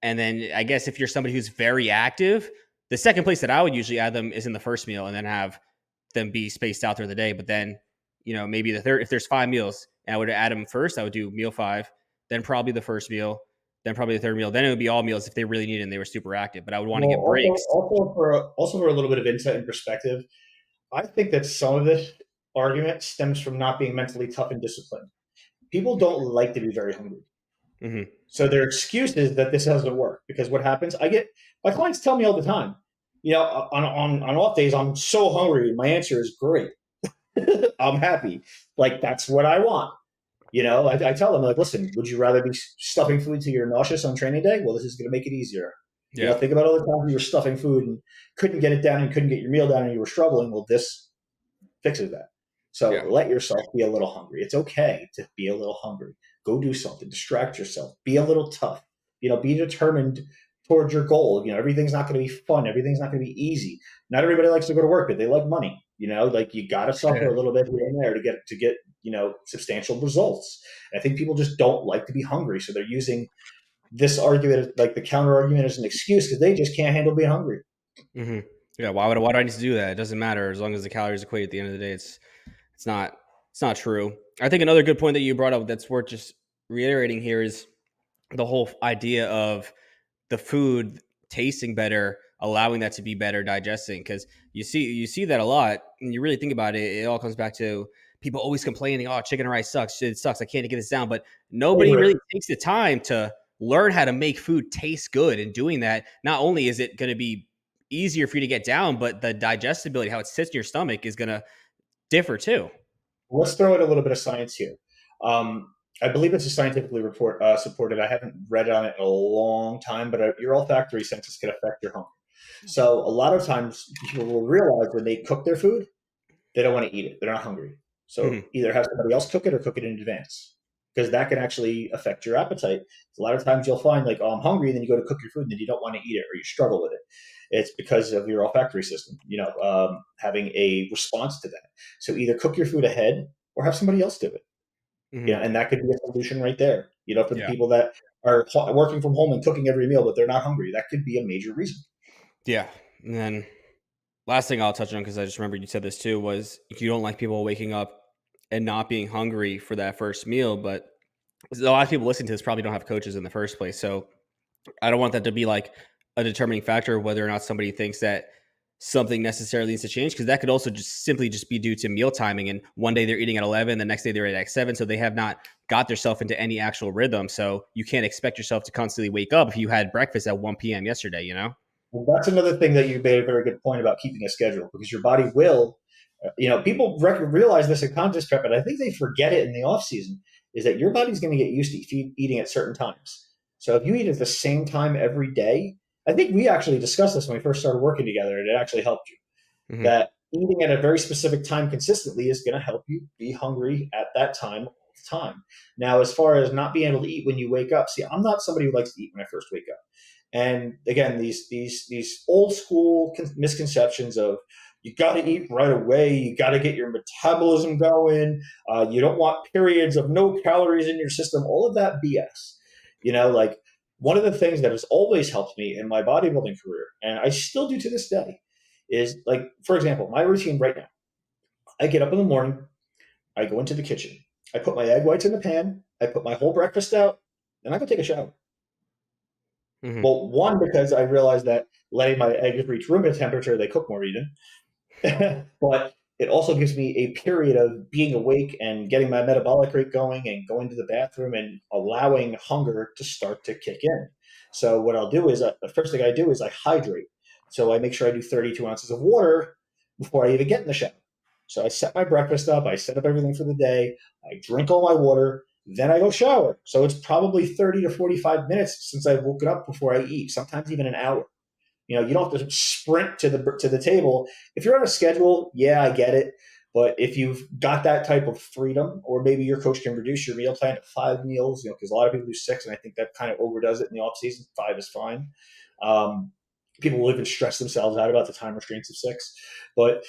Speaker 1: and then I guess if you're somebody who's very active, the second place that I would usually add them is in the first meal and then have them be spaced out through the day. But then, maybe the third, if there's 5 meals, and I would add them first, I would do meal 5, then probably the first meal, then probably the third meal. Then it would be all meals if they really needed and they were super active. But I would want to
Speaker 2: Well,
Speaker 1: get breaks.
Speaker 2: also for a little bit of insight and perspective, I think that some of this argument stems from not being mentally tough and disciplined. People don't like to be very hungry.
Speaker 1: Mm-hmm.
Speaker 2: So their excuse is that this doesn't work because what happens? I get my clients tell me all the time, on off days, I'm so hungry. My answer is great. I'm happy. Like that's what I want. I tell them like, listen, would you rather be stuffing food till you're nauseous on training day? Well, this is going to make it easier.
Speaker 1: Yeah.
Speaker 2: Think about all the times you were stuffing food and couldn't get it down and couldn't get your meal down and you were struggling. Well, this fixes that. So
Speaker 1: Yeah.
Speaker 2: let yourself be a little hungry. It's okay to be a little hungry. Go do something, distract yourself, be a little tough, be determined towards your goal. Everything's not going to be fun. Everything's not going to be easy. Not everybody likes to go to work, but they like money. Like you got to suffer a little bit here and there to get substantial results. And I think people just don't like to be hungry. So they're using this argument, like the counter argument, as an excuse because they just can't handle being hungry.
Speaker 1: Mm-hmm. Yeah. Why do I need to do that? It doesn't matter as long as the calories equate at the end of the day. It's not it's not true. I think another good point that you brought up that's worth just reiterating here is the whole idea of the food tasting better, allowing that to be better digesting. Because you see that a lot, and you really think about it, it all comes back to people always complaining, "Oh, chicken and rice sucks. It sucks. I can't get this down." But nobody
Speaker 2: Favorite.
Speaker 1: really takes the time to learn how to make food taste good. And doing that, not only is it going to be easier for you to get down, but the digestibility, how it sits in your stomach, is going to differ too.
Speaker 2: Let's throw in a little bit of science here. I believe this is scientifically supported. I haven't read on it in a long time, but your olfactory senses can affect your hunger. So a lot of times people will realize when they cook their food, they don't want to eat it. They're not hungry. So
Speaker 1: Mm-hmm.
Speaker 2: either have somebody else cook it or cook it in advance because that can actually affect your appetite. A lot of times you'll find like, oh, I'm hungry, and then you go to cook your food and then you don't want to eat it or you struggle with it. It's because of your olfactory system, having a response to that. So either cook your food ahead or have somebody else do it.
Speaker 1: Mm-hmm.
Speaker 2: And that could be a solution right there. For the
Speaker 1: Yeah.
Speaker 2: people that are working from home and cooking every meal, but they're not hungry, that could be a major reason.
Speaker 1: Yeah. And then last thing I'll touch on, because I just remember you said this too, was you don't like people waking up and not being hungry for that first meal. But a lot of people listening to this probably don't have coaches in the first place. So I don't want that to be like a determining factor of whether or not somebody thinks that something necessarily needs to change, because that could also just simply just be due to meal timing. And one day they're eating at 11, the next day they're at 7. So they have not got themselves into any actual rhythm. So you can't expect yourself to constantly wake up if you had breakfast at 1 p.m. yesterday.
Speaker 2: Well, that's another thing that you made a very good point about keeping a schedule because your body will, people realize this in contest prep, and I think they forget it in the off season, is that your body's going to get used to eating at certain times. So if you eat at the same time every day, I think we actually discussed this when we first started working together, and it actually helped you.
Speaker 1: Mm-hmm.
Speaker 2: That eating at a very specific time consistently is going to help you be hungry at that time all the time. Now, as far as not being able to eat when you wake up, see, I'm not somebody who likes to eat when I first wake up. And again, these old school misconceptions of you got to eat right away, you got to get your metabolism going, you don't want periods of no calories in your system, all of that BS. Like one of the things that has always helped me in my bodybuilding career, and I still do to this day, is like, for example, my routine right now. I get up in the morning, I go into the kitchen, I put my egg whites in the pan, I put my whole breakfast out, and I go take a shower.
Speaker 1: Mm-hmm.
Speaker 2: Well, one, because I realized that letting my eggs reach room temperature, they cook more even. But it also gives me a period of being awake and getting my metabolic rate going and going to the bathroom and allowing hunger to start to kick in. So what I'll do is the first thing I do is I hydrate. So I make sure I do 32 ounces of water before I even get in the shower. So I set my breakfast up, I set up everything for the day, I drink all my water, then I go shower. So it's probably 30 to 45 minutes since I've woken up before I eat, sometimes even an hour. You don't have to sprint to the table. If you're on a schedule, yeah, I get it. But if you've got that type of freedom, or maybe your coach can reduce your meal plan to 5 meals, because a lot of people do 6, and I think that kind of overdoes it in the off season. 5 is fine. Um, People will even stress themselves out about the time restraints of 6, but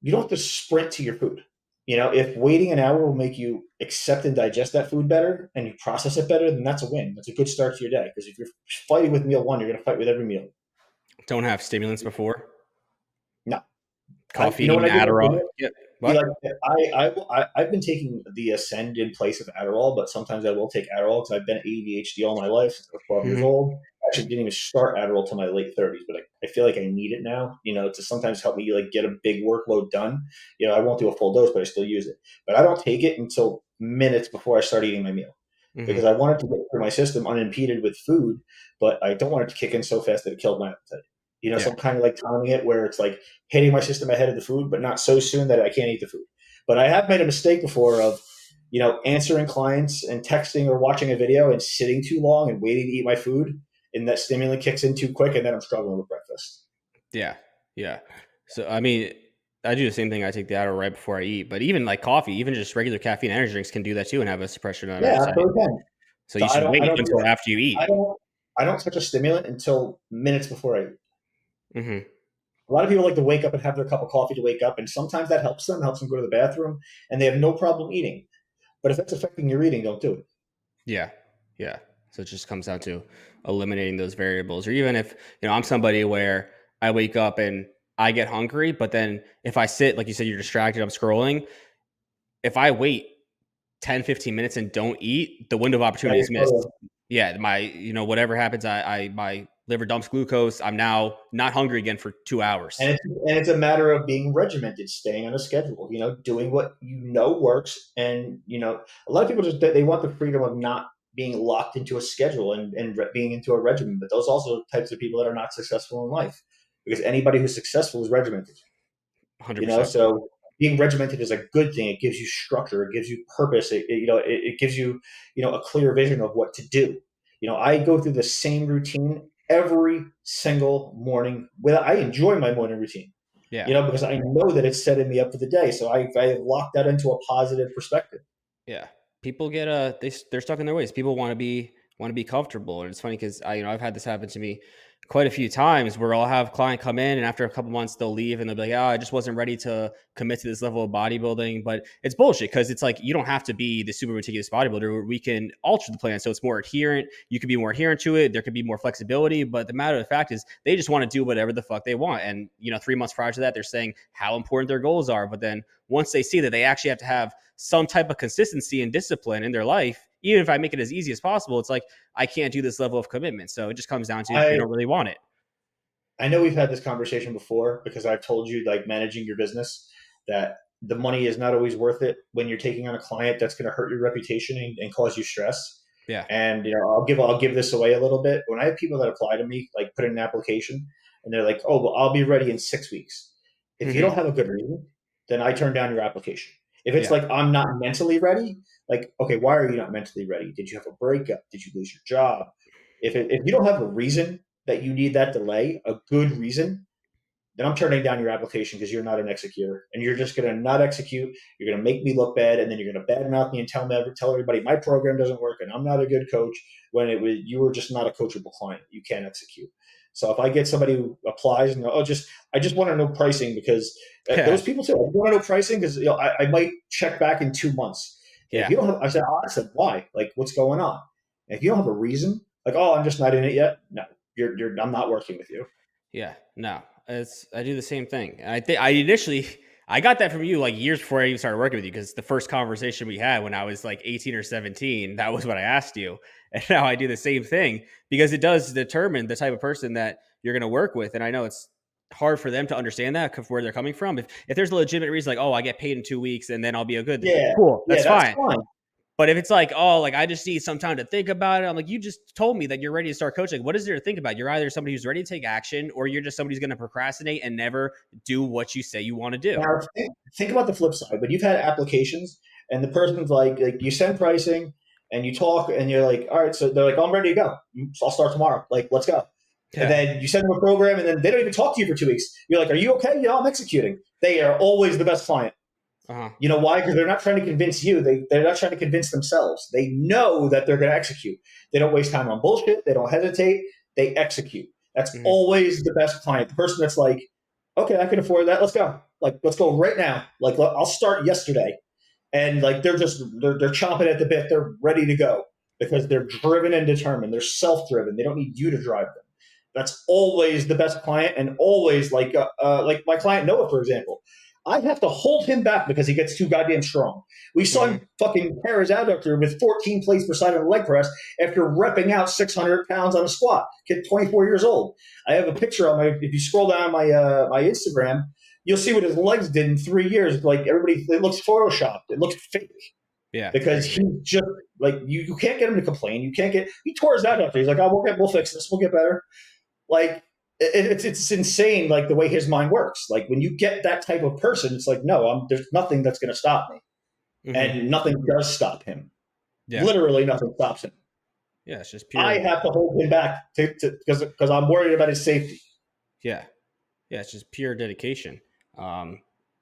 Speaker 2: you don't have to sprint to your food. If waiting an hour will make you accept and digest that food better and you process it better, then that's a win. That's a good start to your day. Because if you're fighting with meal one, you're going to fight with every meal.
Speaker 1: Don't have stimulants before.
Speaker 2: No, when
Speaker 1: Caffeine,
Speaker 2: I go to
Speaker 1: Adderall.
Speaker 2: dinner,
Speaker 1: Yep.
Speaker 2: be
Speaker 1: What?
Speaker 2: like, I've been taking the Ascend in place of Adderall, but sometimes I will take Adderall because I've been ADHD all my life since I was 12 years
Speaker 1: Hmm.
Speaker 2: old. I actually didn't even start Adderall till my late 30s, but I feel like I need it now, to sometimes help me like get a big workload done. I won't do a full dose, but I still use it. But I don't take it until minutes before I start eating my meal because
Speaker 1: Hmm.
Speaker 2: I want it to get through my system unimpeded with food, but I don't want it to kick in so fast that it killed my appetite. So
Speaker 1: Yeah.
Speaker 2: I'm kind of like timing it where it's like hitting my system ahead of the food, but not so soon that I can't eat the food. But I have made a mistake before of, answering clients and texting or watching a video and sitting too long and waiting to eat my food, and that stimulant kicks in too quick, and then I'm struggling with breakfast.
Speaker 1: Yeah. Yeah. So I mean, I do the same thing. I take the Adderall right before I eat, but even like coffee, even just regular caffeine energy drinks can do that too and have a suppression on
Speaker 2: Yeah,
Speaker 1: appetite.
Speaker 2: absolutely can.
Speaker 1: So
Speaker 2: So
Speaker 1: you
Speaker 2: I
Speaker 1: should
Speaker 2: don't, I
Speaker 1: wait
Speaker 2: don't, do
Speaker 1: until
Speaker 2: that.
Speaker 1: after you
Speaker 2: I
Speaker 1: eat.
Speaker 2: don't, I don't touch a stimulant until minutes before I eat.
Speaker 1: Hmm.
Speaker 2: A lot of people like to wake up and have their cup of coffee to wake up, and sometimes that helps them go to the bathroom, and they have no problem eating. But if that's affecting your eating, don't do it.
Speaker 1: Yeah. Yeah. So it just comes down to eliminating those variables. Or even if, I'm somebody where I wake up and I get hungry, but then if I sit, like you said, you're distracted, I'm scrolling. If I wait 10, 15 minutes and don't eat, the window of
Speaker 2: Now
Speaker 1: opportunity
Speaker 2: you're
Speaker 1: is missed.
Speaker 2: totally
Speaker 1: Yeah. Whatever happens, my liver dumps glucose. I'm now not hungry again for 2 hours.
Speaker 2: and it's a matter of being regimented, staying on a schedule, doing what works. And a lot of people just they want the freedom of not being locked into a schedule and being into a regimen. But those also types of people that are not successful in life, because anybody who's successful is regimented.
Speaker 1: 100%.
Speaker 2: So being regimented is a good thing. It gives you structure, it gives you purpose, it gives you a clear vision of what to do. I go through the same routine every single morning. I enjoy my morning routine,
Speaker 1: Yeah.
Speaker 2: because I know that it's setting me up for the day, so I lock that into a positive perspective.
Speaker 1: Yeah, people get they're stuck in their ways. People want to be comfortable, and it's funny because I've had this happen to me quite a few times where I'll have a client come in and after a couple months they'll leave and they'll be like, "Oh, I just wasn't ready to commit to this level of bodybuilding." But it's bullshit because it's like you don't have to be the super meticulous bodybuilder. We can alter the plan so it's more adherent. You can be more adherent to it. There could be more flexibility, but the matter of the fact is they just want to do whatever the fuck they want. And 3 months prior to that, they're saying how important their goals are, but then once they see that they actually have to have some type of consistency and discipline in their life, even if I make it as easy as possible, it's like I can't do this level of commitment. So it just comes down to they
Speaker 2: I
Speaker 1: don't really want it.
Speaker 2: I know we've had this conversation before because I've told you, like, managing your business, that the money is not always worth it when you're taking on a client that's going to hurt your reputation and cause you stress.
Speaker 1: Yeah.
Speaker 2: And I'll give this away a little bit. When I have people that apply to me, like put in an application, and they're like, "Oh, well, I'll be ready in 6 weeks." If you
Speaker 1: Hmm.
Speaker 2: don't have a good reason, then I turn down your application. If it's
Speaker 1: Yeah.
Speaker 2: like I'm not mentally ready, like, okay, why are you not mentally ready? Did you have a breakup? Did you lose your job? If you don't have a reason that you need that delay, a good reason, then I'm turning down your application because you're not an executor and you're just going to not execute. You're going to make me look bad, and then you're going to badmouth me and tell everybody my program doesn't work and I'm not a good coach when you were just not a coachable client. You can't execute. So if I get somebody who applies and I just want to know pricing, because
Speaker 1: Yeah.
Speaker 2: those people too. I want to know pricing because I might check back in 2 months. If
Speaker 1: Yeah.
Speaker 2: you don't have, I said why? Like, what's going on? And if you don't have a reason, like, oh, I'm just not in it yet. No, I'm not working with you.
Speaker 1: Yeah. No, I do the same thing. And I think I got that from you like years before I even started working with you because the first conversation we had when I was like 18 or 17, that was what I asked you. And now I do the same thing because it does determine the type of person that you're going to work with. And I know it's hard for them to understand that where they're coming from. If there's a legitimate reason, like, oh, I get paid in 2 weeks and then I'll be a good,
Speaker 2: Yeah,
Speaker 1: cool,
Speaker 2: yeah,
Speaker 1: that's
Speaker 2: that's
Speaker 1: fine.
Speaker 2: fine.
Speaker 1: But if it's like, oh, like I just need some time to think about it, I'm like, you just told me that you're ready to start coaching. What is there to think about? You're either somebody who's ready to take action, or you're just somebody who's going to procrastinate and never do what you say you want to do.
Speaker 2: Now think about the flip side. But you've had applications, and the person's like you send pricing, and you talk, and you're like, all right, so they're like, oh, I'm ready to go. So I'll start tomorrow. Like, let's go. And
Speaker 1: Yeah.
Speaker 2: then you send them a program, and then they don't even talk to you for 2 weeks. You're like, are you okay? Yeah, I'm executing. They are always the best client.
Speaker 1: Uh huh.
Speaker 2: You know why? Because they're not trying to convince you. They're not trying to convince themselves. They know that they're going to execute. They don't waste time on bullshit. They don't hesitate. They execute. That's
Speaker 1: Hmm.
Speaker 2: always the best client. The person that's like, okay, I can afford that. Let's go. Like, let's go right now. Like, I'll start yesterday. And like, they're chomping at the bit. They're ready to go because they're driven and determined. They're self-driven. They don't need you to drive them. That's always the best client, and always like my client Noah, for example. I have to hold him back because he gets too goddamn strong. We saw
Speaker 1: Mm-hmm.
Speaker 2: him fucking tear his adductor with 14 plates per side of the leg press after repping out 600 pounds on a squat. Kid, 24 years old. I have a picture on my. If you scroll down my Instagram, you'll see what his legs did in 3 years. Like everybody, it looks photoshopped. It looks fake
Speaker 1: Yeah, it's
Speaker 2: because
Speaker 1: crazy.
Speaker 2: he just like you can't get him to complain. You can't get. He tore his adductor. He's like, oh, we'll fix this. We'll get better. Like it's insane, like the way his mind works. Like when you get that type of person, it's like, no, there's nothing that's going to stop me,
Speaker 1: Mm-hmm.
Speaker 2: and nothing does stop him.
Speaker 1: Yeah,
Speaker 2: Literally, nothing stops him.
Speaker 1: yeah, it's just
Speaker 2: I
Speaker 1: pure.
Speaker 2: have to hold him back because I'm worried about his safety.
Speaker 1: Yeah, yeah, it's just pure dedication. And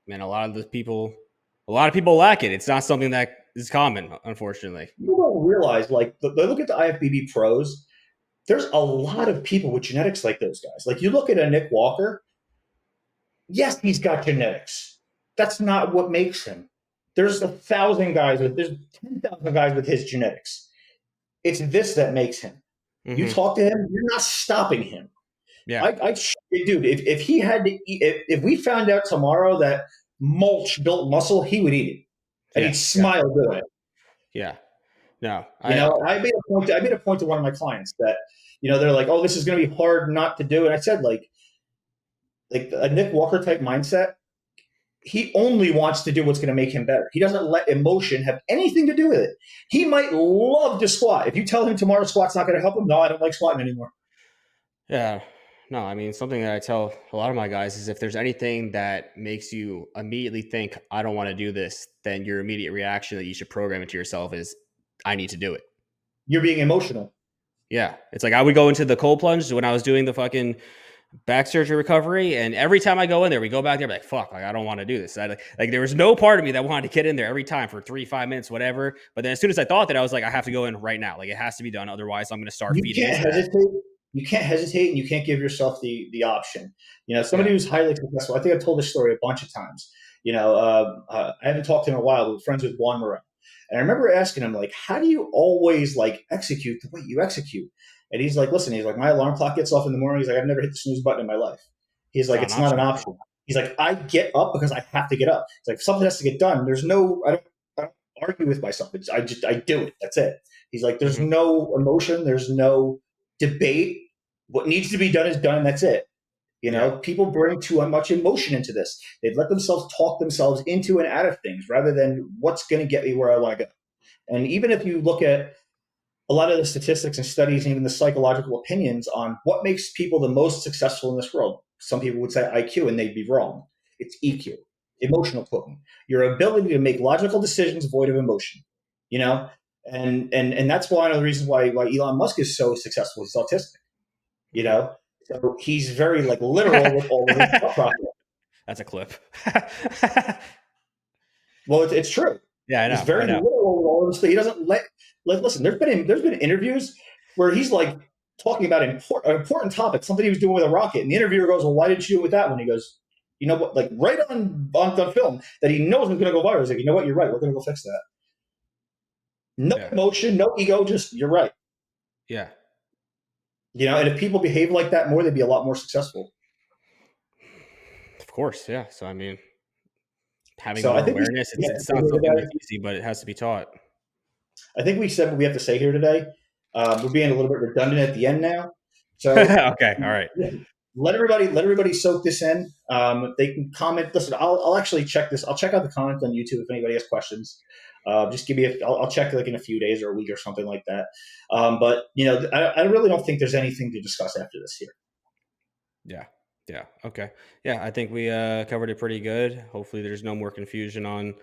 Speaker 1: a lot of people lack it. It's not something that is common, unfortunately.
Speaker 2: People don't realize, like, they look at the IFBB pros. There's a lot of people with genetics like those guys. Like you look at a Nick Walker. Yes, he's got genetics. That's not what makes him. There's 1,000 guys there's 10,000 guys with his genetics. It's this that makes him. You
Speaker 1: Mm-hmm.
Speaker 2: talk to him, you're not stopping him.
Speaker 1: Yeah,
Speaker 2: Dude, if he had to eat, if we found out tomorrow that mulch built muscle, he would eat it, and he'd
Speaker 1: yeah, yeah,
Speaker 2: smile doing it.
Speaker 1: yeah. No,
Speaker 2: You know, I made a point to one of my clients that, they're like, oh, this is going to be hard not to do, and I said like a Nick Walker type mindset. He only wants to do what's going to make him better. He doesn't let emotion have anything to do with it. He might love to squat. If you tell him tomorrow squat's not going to help him, no, I don't like squatting anymore.
Speaker 1: yeah. No, I mean, something that I tell a lot of my guys is if there's anything that makes you immediately think, I don't want to do this, then your immediate reaction that you should program it to yourself is, I need to do it.
Speaker 2: You're being emotional.
Speaker 1: Yeah. It's like I would go into the cold plunge when I was doing the fucking back surgery recovery. And every time I go in there, we go back there, like, fuck, like, I don't want to do this. Like, there was no part of me that wanted to get in there every time for 3, 5 minutes, whatever. But then as soon as I thought that, I was like, I have to go in right now. Like, it has to be done. Otherwise, I'm going to start
Speaker 2: You
Speaker 1: feeding
Speaker 2: can't
Speaker 1: into that.
Speaker 2: hesitate. You can't hesitate, and you can't give yourself the option.
Speaker 1: Yeah.
Speaker 2: Somebody who's highly successful. I think I've told this story a bunch of times. I haven't talked to him in a while. We're friends with Juan Moran, and I remember asking him, like, how do you always like execute the way you execute? And he's like, listen, he's like, my alarm clock gets off in the morning. He's like, I've never hit the snooze button in my life. He's
Speaker 1: It's
Speaker 2: like,
Speaker 1: not an
Speaker 2: it's not an
Speaker 1: option.
Speaker 2: option. He's like, I get up because I have to get up. It's like, if something has to get done. I don't argue with myself. I do it. That's it. He's like, there's
Speaker 1: Mm-hmm.
Speaker 2: no emotion. There's no debate. What needs to be done is done. And that's it.
Speaker 1: Yeah.
Speaker 2: People bring too much emotion into this. They let themselves talk themselves into and out of things rather than what's going to get me where I want to go. And even if you look at a lot of the statistics and studies, and even the psychological opinions on what makes people the most successful in this world, some people would say IQ, and they'd be wrong. It's EQ, emotional quotient, your ability to make logical decisions void of emotion. You know, and that's one of the reasons why Elon Musk is so successful. He's autistic. You
Speaker 1: Mm-hmm.
Speaker 2: know, so he's very like literal with all of his thought process.
Speaker 1: That's a clip.
Speaker 2: Well, it's true.
Speaker 1: Yeah, I
Speaker 2: He's
Speaker 1: know.
Speaker 2: very
Speaker 1: I know.
Speaker 2: literal with all of this. He doesn't listen. There's been interviews where he's like talking about an important topic, something he was doing with a rocket, and the interviewer goes, "Well, why didn't you do it with that one?" He goes, "You know what? Like right on film that he knows is going to go viral. He's like, you know what? You're right. We're going to go fix that. No
Speaker 1: Yeah.
Speaker 2: emotion, no ego. Just you're right.
Speaker 1: Yeah.
Speaker 2: And if people behave like that more, they'd be a lot more successful.
Speaker 1: Of course. Yeah. So, I mean, having
Speaker 2: So I
Speaker 1: more
Speaker 2: think
Speaker 1: awareness,
Speaker 2: yeah,
Speaker 1: it's not something that's easy, but it has to be taught.
Speaker 2: I think we said what we have to say here today. We're being a little bit redundant at the end now. So
Speaker 1: Okay. All right.
Speaker 2: let everybody soak this in. They can comment. Listen, I'll actually check this. I'll check out the comments on YouTube if anybody has questions. Just give me. I'll check like in a few days or a week or something like that. But I really don't think there's anything to discuss after this here.
Speaker 1: Yeah. Yeah. Okay. Yeah. I think we covered it pretty good. Hopefully, there's no more confusion on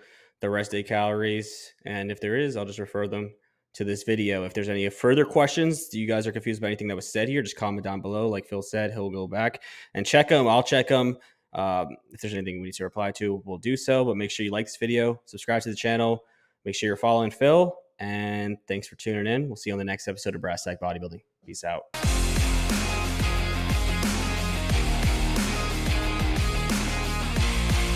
Speaker 1: the rest day calories. And if there is, I'll just refer them to this video. If there's any further questions, you guys are confused about anything that was said here, just comment down below. Like Phil said, he'll go back and check them. I'll check them. If there's anything we need to reply to, we'll do so. But make sure you like this video, subscribe to the channel, make sure you're following Phil. And thanks for tuning in. We'll see you on the next episode of Brass Tack Bodybuilding. Peace out.